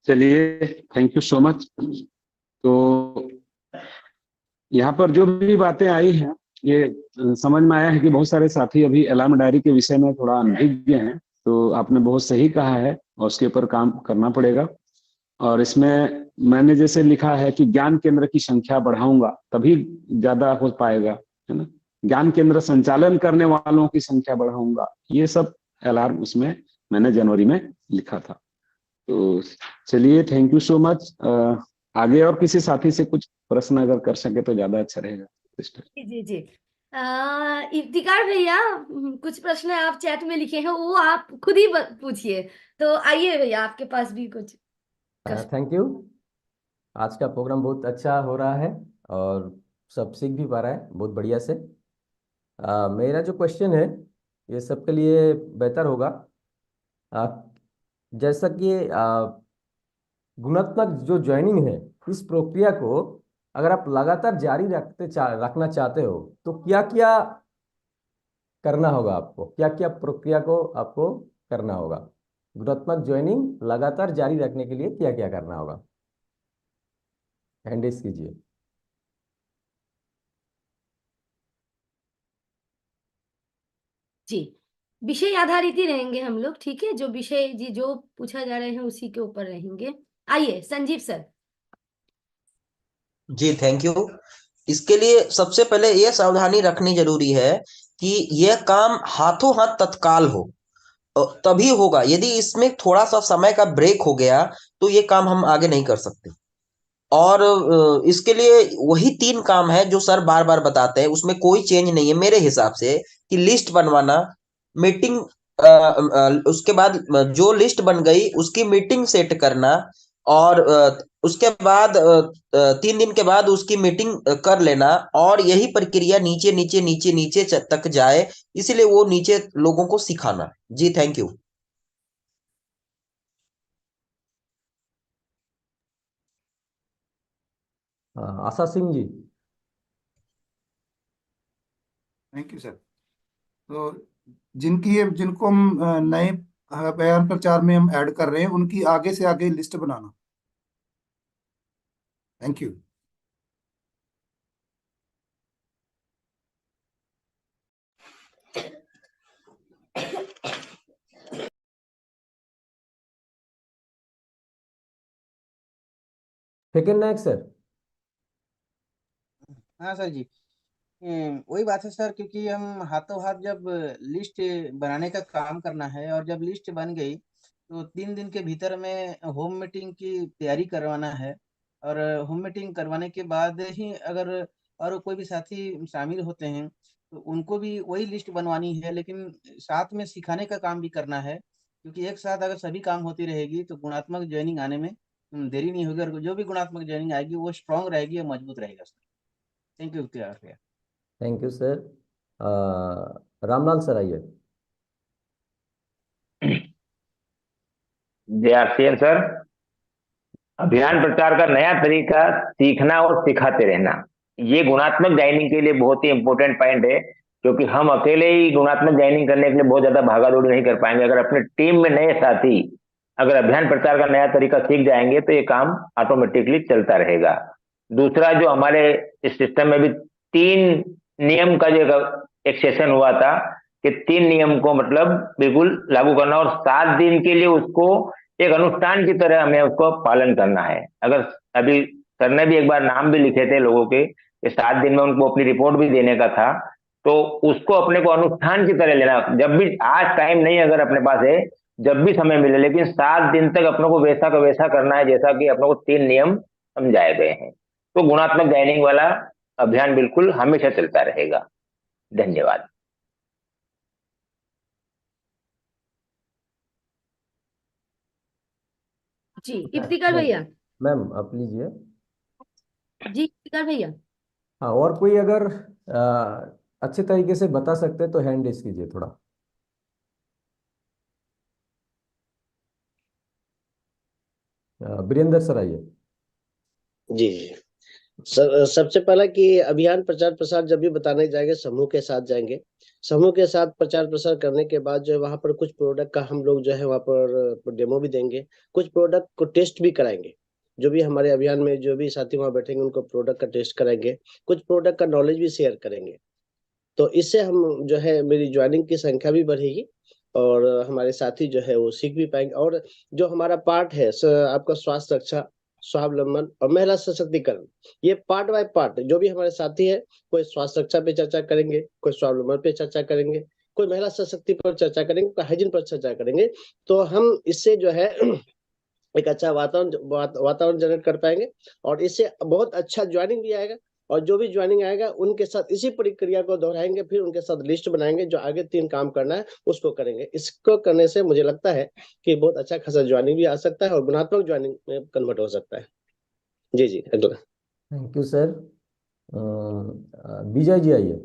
चलिए, थैंक यू सो मच। तो यहाँ पर जो भी बातें आई हैं, ये समझ में आया है कि बहुत सारे साथी अभी अलार्म डायरी के विषय में थोड़ा अनभिज्ञ हैं। तो आपने बहुत सही कहा है और उसके ऊपर काम करना पड़ेगा। और इसमें मैंने जैसे लिखा है कि ज्ञान केंद्र की संख्या बढ़ाऊंगा तभी ज्यादा हो पाएगा, है ना। ज्ञान केंद्र संचालन करने वालों की संख्या बढ़ाऊंगा, ये सब अलार्म उसमें मैंने जनवरी में लिखा था। तो चलिए, थैंक यू सो मच। आगे और किसी साथी से कुछ प्रश्न अगर कर सके तो ज्यादा अच्छा रहेगा सिस्टर। जी जी इफ्तिकार भैया, कुछ प्रश्न आप चैट में लिखे हैं, वो आप खुद ही पूछिए। तो आइए भैया, आपके पास भी कुछ। Thank you. आज का प्रोग्राम बहुत अच्छा हो रहा है और सब सीख भी पा रहा है बहुत बढ़िया से। मेरा जो क्वेश्चन है ये सबके लिए बेहतर होगा। आ, जैसा कि गुणात्मक जो ज्वाइनिंग है, इस प्रक्रिया को अगर आप लगातार जारी रखना चाहते हो तो क्या क्या करना होगा आपको, क्या क्या प्रक्रिया को आपको करना होगा? गुणात्मक ज्वाइनिंग लगातार जारी रखने के लिए क्या क्या करना होगा? हैंड रेज कीजिए। जी, विषय आधारित ही रहेंगे हम लोग, ठीक है? जो विषय जी जो पूछा जा रहे हैं उसी के ऊपर रहेंगे। आइए संजीव सर। जी थैंक यू। इसके लिए सबसे पहले यह सावधानी रखनी जरूरी है कि यह काम हाथों हाथ तत्काल हो, तभी होगा। यदि इसमें थोड़ा सा समय का ब्रेक हो गया तो ये काम हम आगे नहीं कर सकते। और इसके लिए वही 3 काम है जो सर बार बार बताते हैं, उसमें कोई चेंज नहीं है मेरे हिसाब से। कि लिस्ट बनवाना, मीटिंग, उसके बाद जो लिस्ट बन गई उसकी मीटिंग सेट करना, और उसके बाद 3 दिन के बाद उसकी मीटिंग कर लेना, और यही प्रक्रिया नीचे नीचे नीचे नीचे तक जाए, इसीलिए वो नीचे लोगों को सिखाना। जी thank you. Asha Singh ji. Thank you sir. तो जिनको हम नए बयान प्रचार में हम ऐड कर रहे हैं, उनकी आगे से आगे लिस्ट बनाना। Thank you. Second Nayak sir. हाँ सर जी। वही बात है सर, क्योंकि हम हाथों हाथ जब लिस्ट बनाने का काम करना है, और जब लिस्ट बन गई तो 3 दिन के भीतर में होम मीटिंग की तैयारी करवाना है। और होम मीटिंग करवाने के बाद ही अगर और कोई भी साथी शामिल होते हैं तो उनको भी वही लिस्ट बनवानी है, लेकिन साथ में सिखाने का काम भी करना है। क्योंकि एक साथ अगर सभी काम होती रहेगी तो गुणात्मक ज्वाइनिंग आने में देरी नहीं होगी, और जो भी गुणात्मक ज्वाइनिंग आएगी वो स्ट्रांग रहेगी और मजबूत रहेगा sir. Thank you. Thank you sir. Ramlal sir आइए। जय आरसीएन सर। अभियान प्रचार का नया तरीका सीखना और सिखाते रहना, ये गुणात्मक ज्वाइनिंग के लिए बहुत ही इंपॉर्टेंट पॉइंट है। क्योंकि हम अकेले ही गुणात्मक ज्वाइनिंग करने के लिए बहुत ज्यादा भागा दौड़ी नहीं कर पाएंगे। अगर अपने टीम में नए साथी अगर अभियान प्रचार का नया तरीका सीख जाएंगे तो ये काम ऑटोमेटिकली चलता रहेगा। दूसरा, जो हमारे इस सिस्टम में भी 3 नियम का जो एक सेशन हुआ था कि 3 नियम को मतलब बिल्कुल लागू करना, और 7 दिन के लिए उसको एक अनुष्ठान की तरह हमें उसको पालन करना है। अगर अभी सर ने भी एक बार नाम भी लिखे थे लोगों के, 7 दिन में उनको अपनी रिपोर्ट भी देने का था, तो उसको अपने को अनुष्ठान की तरह लेना। जब भी आज टाइम नहीं अगर अपने पास है, जब भी समय मिले, लेकिन 7 दिन तक अपने को वैसा का वैसा करना है जैसा कि अपने को 3 नियम समझाए गए हैं। तो गुणात्मक ज्वाइनिंग वाला अभियान बिल्कुल हमेशा चलता रहेगा। धन्यवाद। जी इफ्तिकार भैया। मैम आप लीजिए। जी इफ्तिकार भैया। हाँ, और कोई अगर अच्छे तरीके से बता सकते हैं तो हैंड रेज कीजिए थोड़ा। वीरेंद्र सर आइए। जी सबसे पहला कि अभियान प्रचार प्रसार जब भी बताने जाएंगे समूह के साथ जाएंगे। समूह के साथ प्रचार प्रसार करने के बाद जो है वहां पर कुछ प्रोडक्ट का हम लोग जो है वहां पर डेमो भी देंगे, कुछ प्रोडक्ट को टेस्ट भी कराएंगे। जो भी हमारे अभियान में जो भी साथी वहां बैठेंगे उनको प्रोडक्ट का टेस्ट कराएंगे, कुछ प्रोडक्ट का नॉलेज भी शेयर करेंगे। तो इससे हम जो है मेरी ज्वाइनिंग की संख्या भी बढ़ेगी और हमारे साथी जो है वो सीख भी पाएंगे। और जो हमारा पार्ट है आपका स्वास्थ्य रक्षा, स्वावलंबन और महिला सशक्तिकरण, ये पार्ट बाय पार्ट जो भी हमारे साथी है, कोई स्वास्थ्य रक्षा पे चर्चा करेंगे, कोई स्वावलंबन पे चर्चा करेंगे, कोई महिला सशक्ति पर चर्चा करेंगे, कोई हाइजीन पर चर्चा करेंगे। तो हम इससे जो है एक अच्छा वातावरण जनरेट कर पाएंगे और इससे बहुत अच्छा ज्वाइनिंग भी आएगा। और जो भी ज्वाइनिंग आएगा उनके साथ इसी प्रक्रिया को दोहराएंगे, फिर उनके साथ लिस्ट बनाएंगे, जो आगे 3 काम करना है उसको करेंगे। इसको करने से मुझे लगता है कि बहुत अच्छा खासा ज्वाइनिंग भी आ सकता है और गुणात्मक ज्वाइनिंग में कन्वर्ट हो सकता है। जी अगला। Thank you sir. Vijay ji आइए।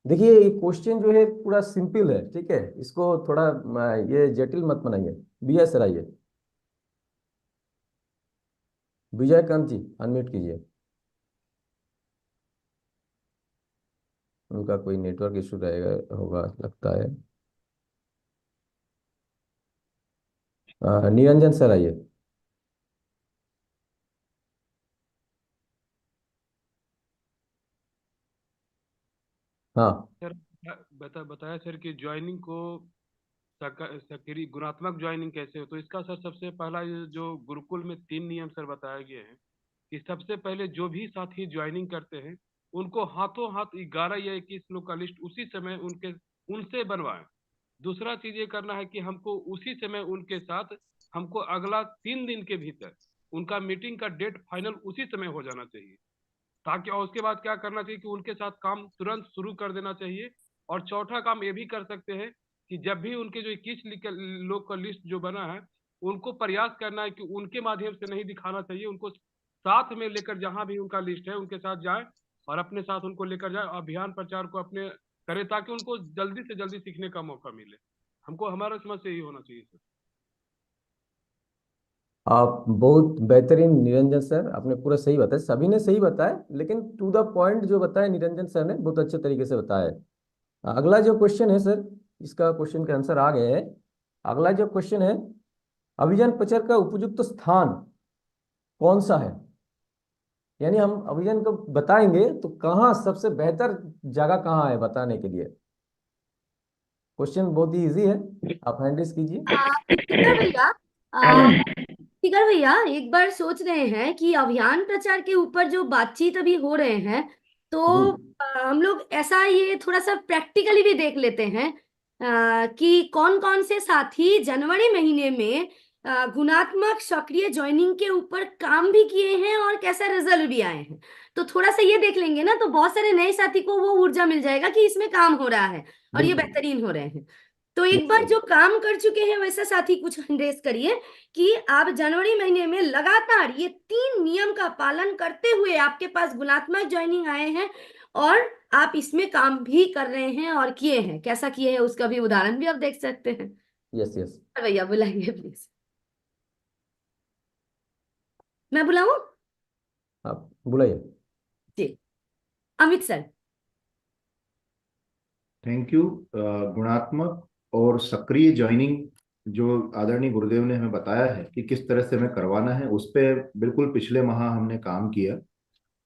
देखिए ये क्वेश्चन जो है पूरा सिंपल है, ठीक है, इसको थोड़ा ये जटिल मत बनाइए। विजय सर आइए, विजयकांत जी अनम्यूट कीजिए। उनका कोई नेटवर्क इशू रहेगा होगा लगता है। निरंजन सर आइए। हाँ सर बताया सर कि ज्वाइनिंग को सक्रिय गुणात्मक ज्वाइनिंग कैसे हो, तो इसका सर सबसे पहला ये जो गुरुकुल में 3 नियम सर बताए गए हैं कि सबसे पहले जो भी साथी ज्वाइनिंग करते हैं उनको हाथों हाथ 11 या 21 लोग का लिस्ट उसी समय उनसे बनवाएं। दूसरा चीज ये करना है कि हमको उसी समय उनके साथ हमको अगला 3 दिन के भीतर उनका मीटिंग का डेट फाइनल उसी समय हो जाना चाहिए, ताकि और उसके बाद क्या करना चाहिए कि उनके साथ काम तुरंत शुरू कर देना चाहिए। और चौथा काम ये भी कर सकते हैं कि जब भी उनके जो 21 लोग का लिस्ट जो बना है उनको प्रयास करना है कि उनके माध्यम से नहीं दिखाना चाहिए, उनको साथ में लेकर जहां भी उनका लिस्ट है उनके साथ जाए और अपने साथ उनको लेकर जाए, अभियान प्रचार को अपने करें ताकि उनको जल्दी से जल्दी सीखने का मौका मिले। हमको हमारा समझ से यही होना चाहिए सर। आप बहुत बेहतरीन निरंजन सर, आपने पूरा सही बताया, सभी ने सही बताया, लेकिन टू द पॉइंट जो बताया निरंजन सर ने बहुत अच्छे तरीके से बताया है। अगला जो क्वेश्चन है सर, इसका क्वेश्चन का आंसर आ गया है। अगला जो क्वेश्चन है, अभियान प्रचार का उपयुक्त स्थान कौन सा है, यानी हम अभियान को बताएंगे तो कहाँ सबसे बेहतर जगह कहाँ है बताने के लिए। क्वेश्चन बहुत ही इजी है, आप हैंडल कीजिए। फिकर भैया फिकर भैया एक बार सोच रहे हैं कि अभियान प्रचार के ऊपर जो बातचीत अभी हो रहे हैं तो हम लोग ऐसा ये थोड़ा सा प्रैक्टिकली भी देख लेते हैं कि कौन कौन से साथी जनवरी महीने में गुणात्मक सक्रिय ज्वाइनिंग के ऊपर काम भी किए हैं और कैसा रिजल्ट भी आए हैं। तो थोड़ा सा ये देख लेंगे ना, तो बहुत सारे नए साथी को वो ऊर्जा मिल जाएगा कि इसमें काम हो रहा है और ये बेहतरीन हो रहे हैं। तो एक बार जो काम कर चुके हैं वैसा साथी कुछ रेस करिए कि आप जनवरी महीने में लगातार ये 3 नियम का पालन करते हुए आपके पास गुणात्मक ज्वाइनिंग आए हैं और आप इसमें काम भी कर रहे हैं और किए हैं। कैसा किए हैं उसका भी उदाहरण भी आप देख सकते हैं। यस यस भैया बुलाएंगे प्लीज। मैं बुलाऊं? आप बुलाइए। जी अमित सर। Thank you. गुणात्मक और सक्रिय ज्वाइनिंग जो आदरणीय गुरुदेव ने हमें बताया है कि किस तरह से हमें करवाना है, उस पर बिल्कुल पिछले माह हमने काम किया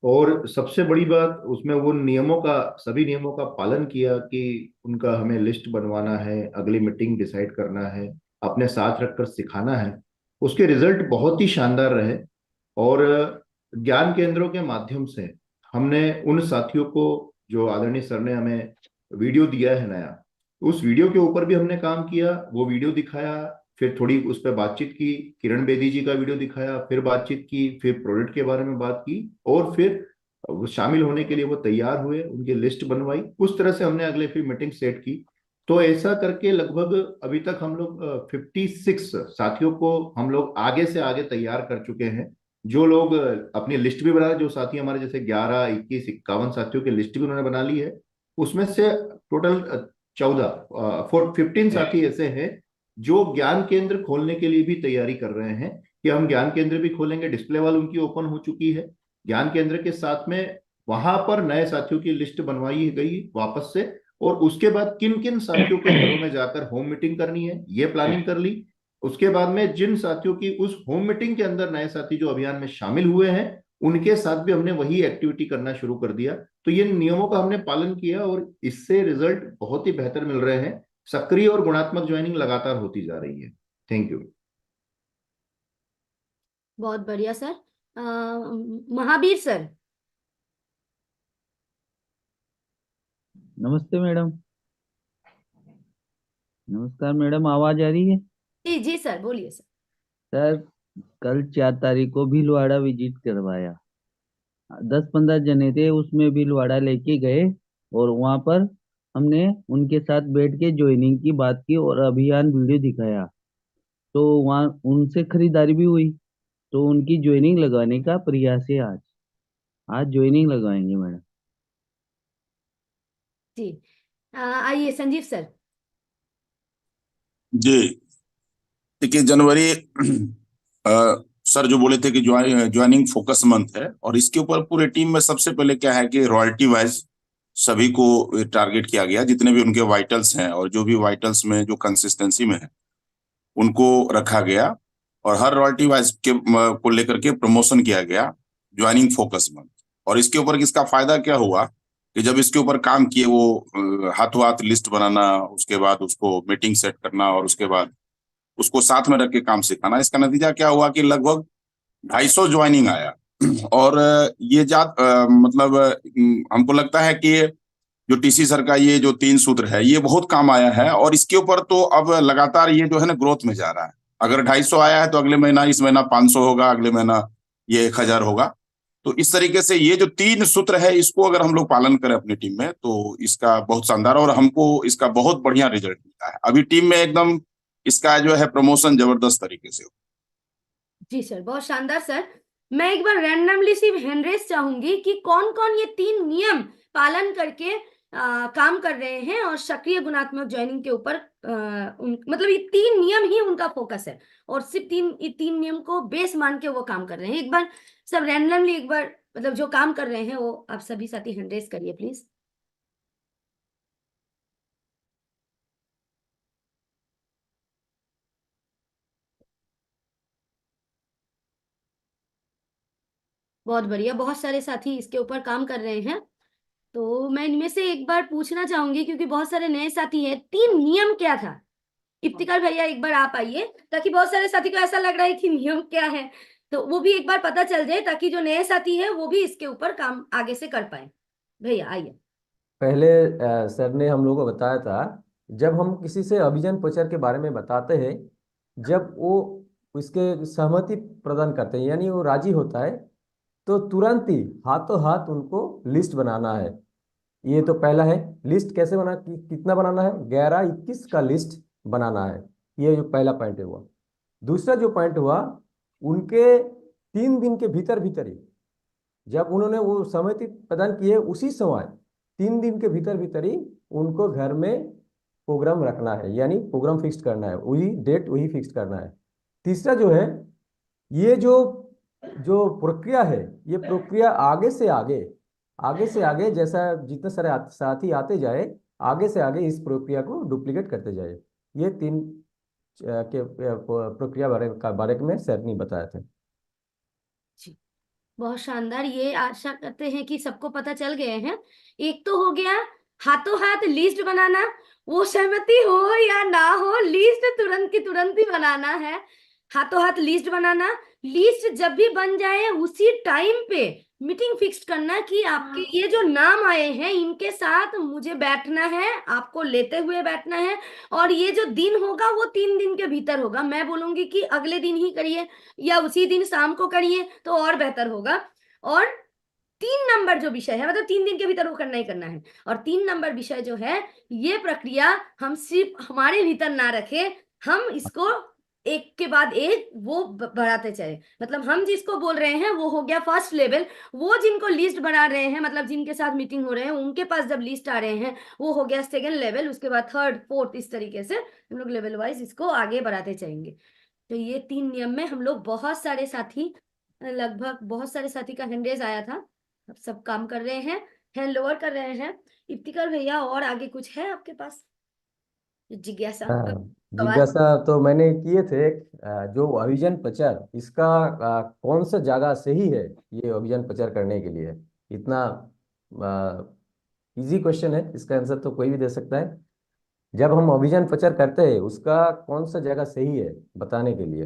और सबसे बड़ी बात उसमें वो नियमों का, सभी नियमों का पालन किया कि उनका हमें लिस्ट बनवाना है, अगली मीटिंग डिसाइड करना है, अपने साथ रखकर सिखाना है। उसके रिजल्ट बहुत ही शानदार रहे और ज्ञान केंद्रों के माध्यम से हमने उन साथियों को, जो आदरणीय सर ने हमें वीडियो दिया है नया, उस वीडियो के ऊपर भी हमने काम किया, वो वीडियो दिखाया, फिर थोड़ी उस पर बातचीत की, किरण बेदी जी का वीडियो दिखाया, फिर बातचीत की, फिर प्रोडक्ट के बारे में बात की और फिर वो शामिल होने के लिए वो तैयार हुए, उनकी लिस्ट बनवाई। उस तरह से हमने अगले फिर मीटिंग सेट की। तो ऐसा करके लगभग अभी तक हम लोग 56 साथियों को हम लोग आगे से आगे तैयार कर चुके हैं। जो लोग अपनी लिस्ट भी बना, जो साथी हमारे जैसे 11, 21, 51 साथियों की लिस्ट भी उन्होंने बना ली है, उसमें से टोटल 15 साथी ऐसे हैं जो ज्ञान केंद्र खोलने के लिए भी तैयारी कर रहे हैं कि हम ज्ञान केंद्र भी खोलेंगे। डिस्प्ले वॉल उनकी ओपन हो चुकी है। ज्ञान केंद्र के साथ में वहां पर नए साथियों की लिस्ट बनवाई गई वापस से, और उसके बाद किन किन साथियों के घरों में जाकर होम मीटिंग करनी है ये प्लानिंग कर ली। उसके बाद में जिन साथियों की उस होम मीटिंग के अंदर नए साथी जो अभियान में शामिल हुए हैं उनके साथ भी हमने वही एक्टिविटी करना शुरू कर दिया। तो ये नियमों का हमने पालन किया और इससे रिजल्ट बहुत ही बेहतर मिल रहे हैं। सक्रिय और गुणात्मक ज्वाइनिंग लगातार होती जा रही है। Thank you. बहुत बढ़िया सर। महावीर सर। नमस्ते मैडम। नमस्कार मैडम, आवाज आ रही है? जी जी सर बोलिए सर। सर कल 4 तारीख को भीलवाड़ा विजिट करवाया, 10-15 जने थे, उसमें भीलवाड़ा लेके गए और वहां पर हमने उनके साथ बैठ के ज्वाइनिंग की बात की और अभियान वीडियो दिखाया। तो वहाँ उनसे खरीदारी भी हुई, तो उनकी ज्वाइनिंग लगाने का प्रयास है। आज आज ज्वाइनिंग लगाएंगे मैडम। जी आइए संजीव सर। जी देखिए, जनवरी सर जो बोले थे कि ज्वाइनिंग फोकस मंथ है, और इसके ऊपर पूरे टीम में सबसे पहले क्या है कि रॉयल्टी वाइज सभी को टारगेट किया गया, जितने भी उनके वाइटल्स हैं और जो भी वाइटल्स में जो कंसिस्टेंसी में है उनको रखा गया, और हर रॉयल्टी वाइज के को लेकर के प्रमोशन किया गया ज्वाइनिंग फोकस मंथ। और इसके ऊपर इसका फायदा क्या हुआ कि जब इसके ऊपर काम किए, वो हाथों हाथ लिस्ट बनाना, उसके बाद उसको मीटिंग सेट करना और उसके बाद उसको साथ में रख के काम सिखाना, इसका नतीजा क्या हुआ कि लगभग 250 ज्वाइनिंग आया। और ये मतलब हमको लगता है कि जो टीसी सर का ये जो 3 सूत्र है ये बहुत काम आया है, और इसके ऊपर तो अब लगातार ये जो है ना ग्रोथ में जा रहा है। अगर 250 आया है तो अगले महीना, इस महीना 500 होगा, अगले महीना ये 1000 होगा। तो इस तरीके से ये जो 3 सूत्र है इसको अगर हम लोग पालन करें अपनी टीम में तो इसका बहुत शानदार, और हमको इसका बहुत बढ़िया रिजल्ट मिलता है। अभी टीम में एकदम इसका जो है प्रमोशन जबरदस्त तरीके से। जी सर, बहुत शानदार सर। मैं एक बार रैंडमली सिर्फ हैंड रेस चाहूंगी कि कौन कौन ये 3 नियम पालन करके काम कर रहे हैं और सक्रिय गुणात्मक ज्वाइनिंग के ऊपर मतलब ये 3 नियम ही उनका फोकस है, और सिर्फ ये 3 नियम को बेस मान के वो काम कर रहे हैं। एक बार सब रैंडमली एक बार मतलब जो काम कर रहे हैं वो आप सभी साथी हैंड रेस करिए प्लीज। बहुत बढ़िया, बहुत सारे साथी इसके ऊपर काम कर रहे हैं। तो मैं इनमें से एक बार पूछना चाहूंगी क्योंकि बहुत सारे नए साथी हैं, 3 नियम क्या था? इफ्तिकार भैया एक बार आप आइए, ताकि बहुत सारे साथी को ऐसा लग रहा है कि नियम क्या है तो वो भी एक बार पता चल जाए, ताकि जो नए साथी है वो भी इसके ऊपर काम आगे से कर पाए। भैया आइए। पहले सर ने हम लोगों को बताया था, जब हम किसी से अभियान प्रचार के बारे में बताते हैं, जब वो उसके सहमति प्रदान करते हैं यानी वो राजी होता है, तो तुरंत ही हाथों हाथ उनको लिस्ट बनाना है। ये तो पहला है। लिस्ट कैसे कितना बनाना है? 11-21 का लिस्ट बनाना है। ये जो पहला पॉइंट हुआ। दूसरा जो पॉइंट हुआ, उनके 3 दिन के भीतर भीतर ही जब उन्होंने वो सहमति प्रदान किए, उसी समय 3 दिन के भीतर भीतर ही उनको घर में प्रोग्राम रखना है, यानी प्रोग्राम फिक्स करना है, वही डेट वही फिक्स करना है। तीसरा जो है, ये जो प्रक्रिया है, ये प्रक्रिया आगे से आगे जैसा जितने सारे साथी आते जाए, आगे से आगे इस प्रक्रिया को डुप्लीकेट करते जाए। ये 3 के प्रक्रिया बारे में सर ने बताया था। बहुत शानदार। ये आशा करते हैं कि सबको पता चल गए हैं। एक तो हो गया हाथों हाथ लिस्ट बनाना, वो सहमति हो या ना हो लिस्ट तुरंत की तुरंत ही बनाना है। हाथों हाथ लिस्ट बनाना, लिस्ट जब भी बन जाए उसी टाइम पे मीटिंग फिक्स करना कि आपके ये जो नाम आए हैं इनके साथ मुझे बैठना है, आपको लेते हुए बैठना है, और ये जो दिन होगा वो 3 दिन के भीतर होगा। मैं बोलूंगी कि अगले दिन ही करिए या उसी दिन शाम को करिए तो और बेहतर होगा। और 3 नंबर जो विषय है, मतलब 3 दिन के भीतर वो करना ही करना है। और 3 नंबर विषय जो है, ये प्रक्रिया हम सिर्फ हमारे भीतर ना रखे, हम इसको एक के बाद एक वो बढ़ाते चले। मतलब हम जिसको बोल रहे हैं वो हो गया फर्स्ट लेवल, वो जिनको लिस्ट बना रहे हैं मतलब जिनके साथ मीटिंग हो रहे हैं उनके पास जब लिस्ट आ रहे हैं वो हो गया सेकेंड लेवल, उसके बाद थर्ड, फोर्थ, इस तरीके से हम लोग लेवल वाइज इसको आगे बढ़ाते चलेंगे। तो ये 3 नियम में हम लोग बहुत सारे साथी, लगभग बहुत सारे साथी का हैंड रेज आया था, अब सब काम कर रहे हैं, हैंड लोअर कर रहे हैं। इफ्तिकार भैया और आगे कुछ है आपके पास जिज्ञासा? जिज्ञासा तो मैंने किए थे। जो अभियान प्रचार, इसका कौन सा जगह सही है ये अभियान प्रचार करने के लिए? इतना इजी क्वेश्चन है, इसका आंसर तो कोई भी दे सकता है। जब हम अभियान प्रचार करते हैं उसका कौन सा जगह सही है बताने के लिए?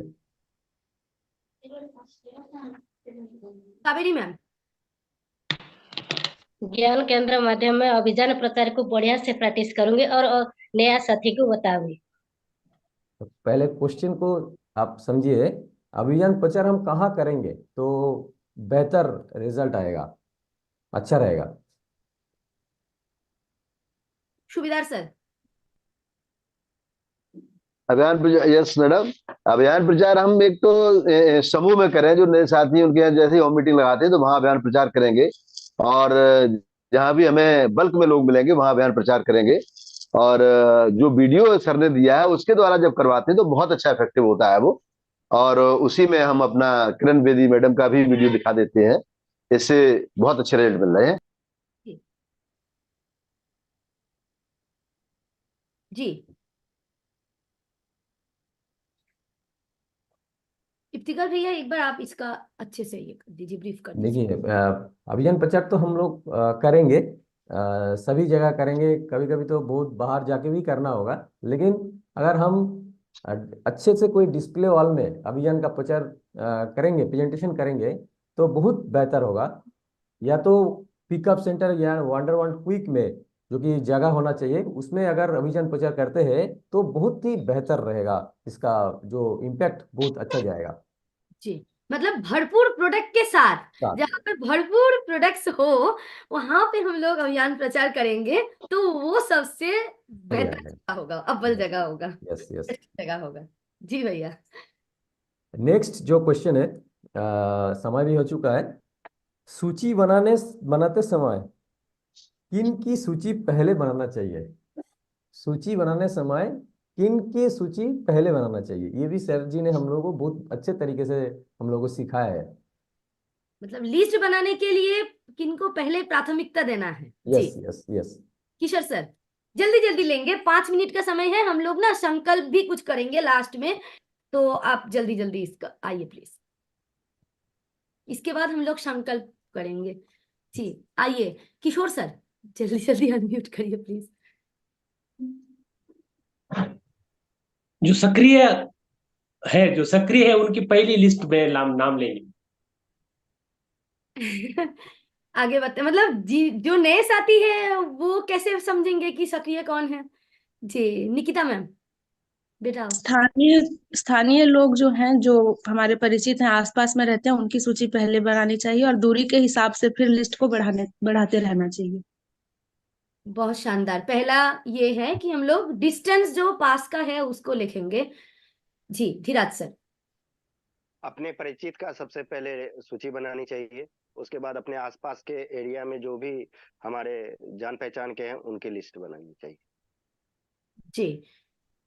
कावेरी मैम। ज्ञान केंद्र माध्यम में अभियान प्रचार को बढ़िया से प्रैक्टिस करूंगी और नया साथी को बताऊंगी। तो पहले क्वेश्चन को आप समझिए, अभियान प्रचार हम कहाँ करेंगे तो बेहतर रिजल्ट आएगा, अच्छा रहेगा? सुबेदार सर। अभियान प्रचार, यस मैडम, अभियान प्रचार हम एक तो समूह में करें, जो नए साथी उनके यहाँ जैसे ही होम मीटिंग लगाते हैं तो वहां अभियान प्रचार करेंगे। और जहां भी हमें बल्क में लोग मिलेंगे वहां अभियान प्रचार करेंगे। और जो वीडियो सर ने दिया है उसके द्वारा जब करवाते हैं तो बहुत अच्छा इफेक्टिव होता है वो। और उसी में हम अपना किरण बेदी मैडम का भी वीडियो दिखा देते हैं, इससे बहुत अच्छे रिजल्ट मिल रहे हैं। जी इफ्तिकार भैया, एक बार आप इसका अच्छे से ये कर दीजिए, ब्रीफ कर दीजिए। देखिए, अभियान प्रचार तो हम लोग करेंगे, सभी जगह करेंगे। कभी कभी तो बहुत बाहर जाके भी करना होगा, लेकिन अगर हम अ, अच्छे से कोई डिस्प्ले वॉल में अभियान का प्रचार करेंगे, प्रेजेंटेशन करेंगे, तो बहुत बेहतर होगा। या तो पिकअप सेंटर या वंडर वन क्विक में जो कि जगह होना चाहिए, उसमें अगर अभियान प्रचार करते हैं तो बहुत ही बेहतर रहेगा। इसका जो इम्पैक्ट बहुत अच्छा जाएगा। जी मतलब भरपूर प्रोडक्ट के साथ, साथ जहाँ पर भरपूर प्रोडक्ट्स हो वहां पे हम लोग अभियान प्रचार करेंगे तो वो सबसे बढ़िया बेहतर है। जगह होगा, अव्वल जगह होगा, यस यस। बेस्ट जगह होगा। जी भैया। नेक्स्ट जो क्वेश्चन है, समय भी हो चुका है। सूची बनाते समय किन की सूची पहले बनाना चाहिए? सूची बनाने समय किन की सूची पहले बनाना चाहिए? ये भी सर जी ने हम लोगों को बहुत अच्छे तरीके से हम लोगों को सिखाया है। मतलब लिस्ट बनाने के लिए किनको पहले प्राथमिकता देना है? जी यस यस यस। किशोर सर, जल्दी जल्दी लेंगे, 5 मिनट का समय है, हम लोग ना संकल्प भी कुछ करेंगे लास्ट में, तो आप जल्दी जल्दी इसका आइए प्लीज। इसके बाद हम लोग संकल्प करेंगे। जी आइए किशोर सर, जल्दी जल्दी अनम्यूट करिए प्लीज। जो सक्रिय है उनकी पहली लिस्ट में नाम लेंगे। आगे बताए, मतलब जी जो नए साथी है वो कैसे समझेंगे कि सक्रिय कौन है? जी निकिता मैम, बेटा आओ। स्थानीय स्थानीय लोग जो हैं, जो हमारे परिचित हैं, आसपास में रहते हैं, उनकी सूची पहले बनानी चाहिए और दूरी के हिसाब से फिर लिस्ट को बढ़ाते रहना चाहिए। बहुत शानदार। पहला ये है कि हम लोग डिस्टेंस जो पास का है उसको लिखेंगे। जी धीराज सर। अपने परिचित का सबसे पहले सूची बनानी चाहिए, उसके बाद अपने आसपास के एरिया में जो भी हमारे जान पहचान के हैं उनकी लिस्ट बनानी चाहिए। जी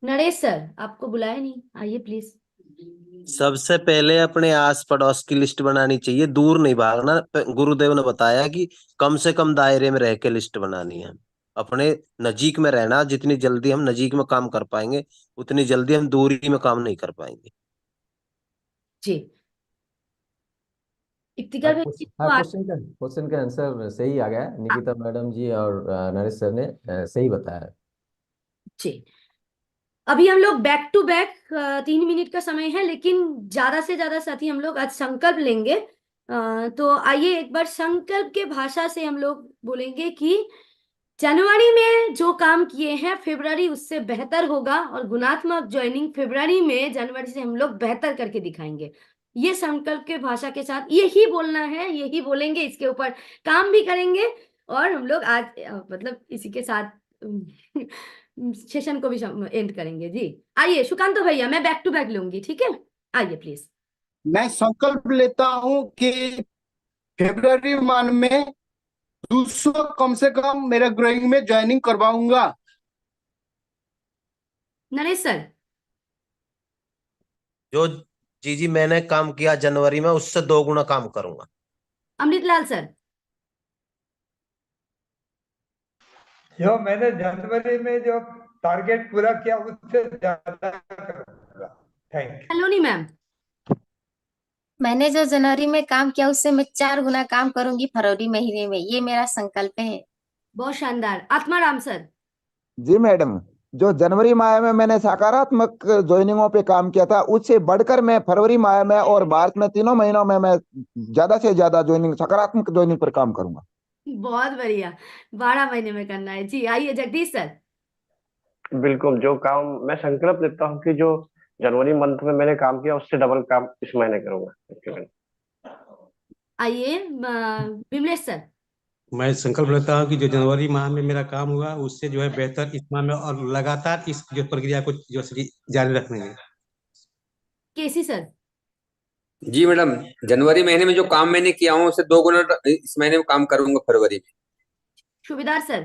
नरेश सर, आपको बुलाया नहीं, आइए प्लीज। सबसे पहले अपने आस पड़ोस की लिस्ट बनानी चाहिए, दूर नहीं भागना। गुरुदेव ने बताया कि कम से कम दायरे में रह के लिस्ट बनानी है। अपने नजीक में रहना, जितनी जल्दी हम नजीक में काम कर पाएंगे उतनी जल्दी हम दूरी में काम नहीं कर पाएंगे। जी इफ्तिकार भाई क्वेश्चन का आंसर सही आ गया। निकिता मैडम जी और नरेश सर ने सही बताया। जी अभी हम लोग बैक टू बैक 3 मिनट का समय है, लेकिन ज्यादा से ज्यादा साथी हम लोग आज संकल्प लेंगे। तो आइए एक बार संकल्प के भाषा से हम लोग बोलेंगे कि जनवरी में जो काम किए हैं फरवरी उससे बेहतर होगा, और गुणात्मक ज्वाइनिंग फरवरी में जनवरी से हम लोग बेहतर करके दिखाएंगे। ये संकल्प के भाषा के साथ यही बोलना है, यही बोलेंगे, इसके ऊपर काम भी करेंगे। और हम लोग आज मतलब इसी के साथ सेशन को भी एंड करेंगे। जी आइए सुकांत भैया, मैं बैक टू बैक लूंगी, ठीक है? आइए प्लीज। मैं संकल्प लेता हूं कि फरवरी माह में 200 कम से कम मेरे ग्रोइंग में ज्वाइनिंग करवाऊंगा। नरेश सर। जो जी मैंने काम किया जनवरी में उससे 2 गुना काम करूंगा। अमृतलाल सर। जो मैंने जनवरी में जो टारगेट पूरा किया उससे ज्यादा करूंगा। Thank you. Saloni ma'am. मैंने जो जनवरी में काम किया उससे मैं 4 गुना काम करूंगी फरवरी महीने में, ये मेरा संकल्प है। बहुत शानदार। आत्माराम सर। जी मैडम, जो जनवरी माह में मैंने सकारात्मक ज्वाइनिंगों पे काम किया था उससे बढ़कर मैं फरवरी माह में और मार्च में, तीनों महीनों में मैं ज्यादा से ज्यादा ज्वाइनिंग, सकारात्मक ज्वाइनिंग पर काम करूंगा। बहुत बढ़िया, 12 महीने में करना है। जी आइए जगदीश सर। बिल्कुल, जो काम मैं संकल्प लेता हूँ कि जो जनवरी मंथ में मैंने काम किया उससे डबल काम इस महीने करूंगा। आइए विमलेश सर। मैं संकल्प लेता हूँ कि जो जनवरी माह में मेरा काम हुआ उससे जो है बेहतर इस माह में, और लगातार इस जो प्रक्रिया को जो जारी रखेंगे। केसी सर। जी मैडम, जनवरी महीने में जो काम मैंने किया हूँ उससे 2 गुना इस महीने में काम करूंगा फरवरी में। सूबेदार सर।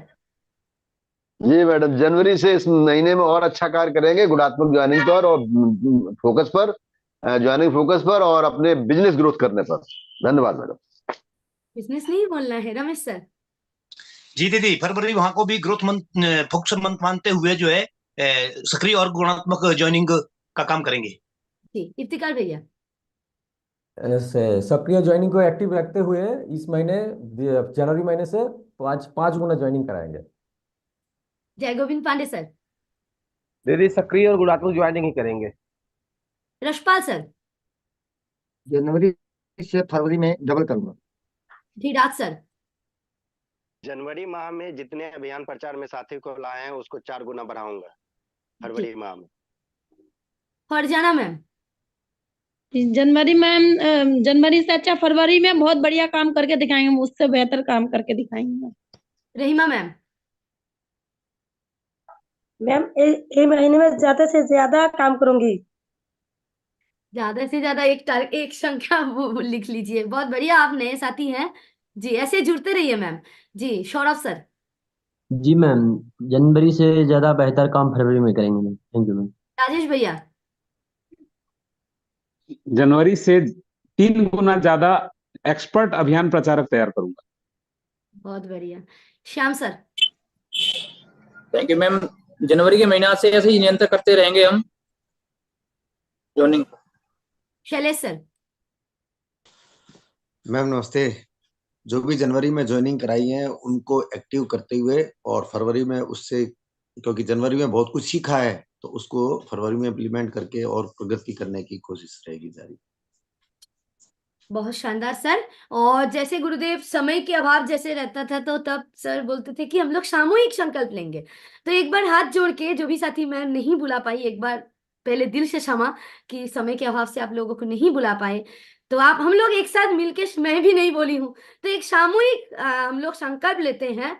जी मैडम, जनवरी से इस महीने में और अच्छा कार्य करेंगे गुणात्मक ज्वाइनिंग पर और फोकस पर, ज्वाइनिंग फोकस पर और अपने बिजनेस ग्रोथ करने पर। धन्यवाद मैडम। बिजनेस नहीं बोलना है रमेश सर। जी दीदी, फरवरी वहां को भी ग्रोथ मंथ, फोकस मंथ मानते हुए जो है सक्रिय और गुणात्मक ज्वाइनिंग का काम करेंगे। जी इफ्तिकार भैया। सक्रिय ज्वाइनिंग को एक्टिव रखते हुए इस महीने जनवरी महीने से 5 गुना ज्वाइनिंग कराएंगे। जय गोविंद पांडे सर। दीदी सक्रिय और गुणात्मक ज्वाइनिंग ही करेंगे। रशपाल सर। जनवरी से फरवरी में डबल करूंगा। धीराज सर। जनवरी माह में जितने अभियान प्रचार में साथी को लाए हैं उसको 4 गुना बढ़ाऊंगा फरवरी माह में। फरजाना मैम। जनवरी में जनवरी से अच्छा फरवरी में बहुत बढ़िया काम करके दिखाएंगे, उससे बेहतर काम करके दिखाएंगे। रहीमा मैम। मैम ये महीने में ज्यादा से ज्यादा काम करूंगी। ज्यादा से ज्यादा एक संख्या वो लिख लीजिए। बहुत बढ़िया, आप नए साथी हैं जी, ऐसे जुड़ते रहिए मैम। जी सौरभ सर। जी मैम, जनवरी से ज्यादा बेहतर काम फरवरी में करेंगे ma'am. Thank you ma'am. Rajesh भैया। जनवरी से 3 गुना ज्यादा एक्सपर्ट अभियान प्रचारक तैयार करूंगा। बहुत बढ़िया। Shyam sir. Thank you ma'am. जनवरी के महीना से ऐसे ही निरंतर करते रहेंगे हम ज्वाइनिंग। शैलेश सर। मैम नमस्ते। जो भी जनवरी में ज्वाइनिंग कराई है उनको एक्टिव करते हुए और फरवरी में उससे, क्योंकि जनवरी में बहुत कुछ सीखा है तो उसको फरवरी में इम्प्लीमेंट करके और प्रगति करने की कोशिश रहेगी जारी। बहुत शानदार सर। और जैसे गुरुदेव समय के अभाव जैसे रहता था तो तब सर बोलते थे कि हम लोग सामूहिक संकल्प लेंगे। तो एक बार हाथ जोड़ के जो भी साथी मैं नहीं बुला पाई, एक बार पहले दिल से क्षमा कि समय के अभाव से आप लोगों को नहीं बुला पाए। तो आप हम लोग एक साथ मिलके, मैं भी नहीं बोली हूँ, तो एक सामूहिक हम लोग संकल्प लेते हैं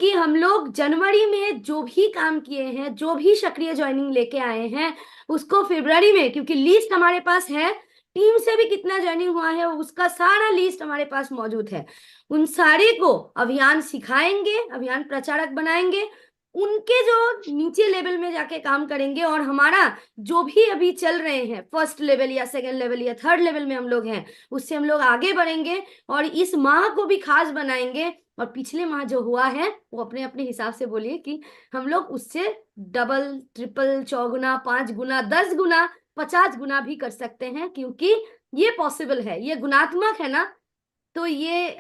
कि हम लोग जनवरी में जो भी काम किए हैं, जो भी सक्रिय ज्वाइनिंग लेके आए हैं, उसको फरवरी में, क्योंकि लिस्ट हमारे पास है, टीम से भी कितना ज्वाइनिंग हुआ है उसका सारा लिस्ट हमारे पास मौजूद है, उन सारे को अभियान सिखाएंगे, अभियान प्रचारक बनाएंगे, उनके जो नीचे लेवल में जाके काम करेंगे। और हमारा जो भी अभी चल रहे हैं फर्स्ट लेवल या सेकंड लेवल या थर्ड लेवल में हम लोग हैं, उससे हम लोग आगे बढ़ेंगे और इस माह को भी खास बनाएंगे। और पिछले माह जो हुआ है वो अपने अपने हिसाब से बोलिए कि हम लोग उससे डबल, ट्रिपल, 4 गुना, 5 गुना, 10 गुना, 50 गुना भी कर सकते हैं, क्योंकि ये पॉसिबल है, ये गुणात्मक है ना। तो ये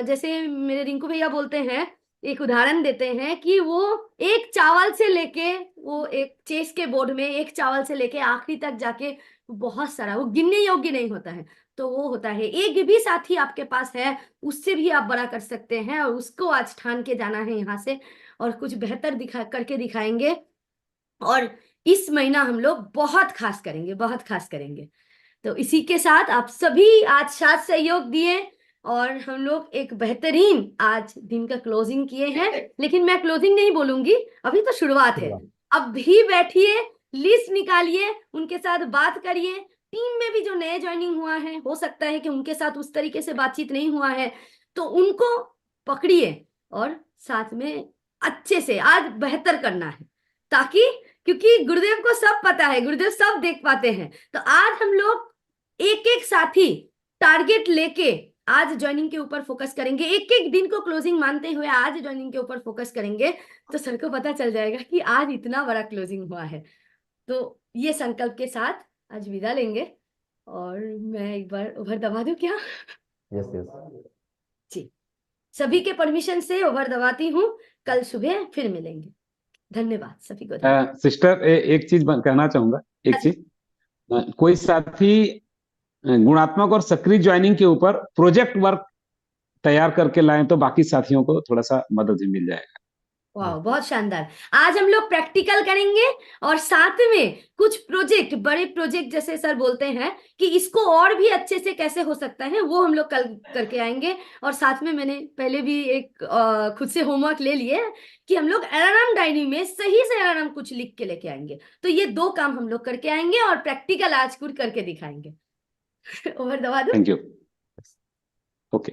जैसे मेरे रिंकू भैया बोलते हैं, एक उदाहरण देते हैं कि वो एक चावल से लेके, वो एक चेस के बोर्ड में एक चावल से लेके आखिरी तक जाके बहुत सारा, वो गिनने योग्य नहीं होता है, तो वो होता है एक भी साथी आपके पास है उससे भी आप बड़ा कर सकते हैं, और उसको आज ठान के जाना है यहाँ से और कुछ बेहतर करके दिखाएंगे। और इस महीना हम लोग बहुत खास करेंगे, बहुत खास करेंगे। तो इसी के साथ आप सभी आज साथ सहयोग दिए और हम लोग एक बेहतरीन आज दिन का क्लोजिंग किए हैं। लेकिन मैं क्लोजिंग नहीं बोलूंगी, अभी तो शुरुआत है। अब भी बैठिए, लिस्ट निकालिए, उनके साथ बात करिए। टीम में भी जो नए ज्वाइनिंग हुआ है, हो सकता है कि उनके साथ उस तरीके से बातचीत नहीं हुआ है, तो उनको पकड़िए और साथ में अच्छे से आज बेहतर करना है, ताकि, क्योंकि गुरुदेव को सब पता है, गुरुदेव सब देख पाते हैं। तो आज हम लोग एक एक साथी टारगेट लेके आज ज्वाइनिंग के ऊपर फोकस करेंगे, एक एक दिन को क्लोजिंग मानते हुए आज ज्वाइनिंग के ऊपर फोकस करेंगे, तो सर को पता चल जाएगा कि आज इतना बड़ा क्लोजिंग हुआ है। तो ये संकल्प के साथ आज विदा लेंगे। और मैं एक बार ओवर दबा दूं क्या? यस यस जी, सभी के परमिशन से ओवर दबाती हूँ। कल सुबह फिर मिलेंगे। धन्यवाद सभी को। सिस्टर एक चीज कहना चाहूंगा, एक चीज, कोई साथी गुणात्मक और सक्रिय ज्वाइनिंग के ऊपर प्रोजेक्ट वर्क तैयार करके लाएं तो बाकी साथियों को थोड़ा सा मदद भी मिल जाएगा। वाह, बहुत शानदार। आज हम लोग प्रैक्टिकल करेंगे और साथ में कुछ प्रोजेक्ट, बड़े प्रोजेक्ट जैसे सर बोलते हैं कि इसको और भी अच्छे से कैसे हो सकता है, वो हम लोग कल करके आएंगे। और साथ में मैंने पहले भी एक खुद से होमवर्क ले लिए कि हम लोग अलार्म डायरी में सही से अलार्म कुछ लिख के लेके आएंगे। तो ये 2 काम हम लोग करके आएंगे और प्रैक्टिकल आज कुछ करके दिखाएंगे। ओवर दबा दो। Thank you. ओके।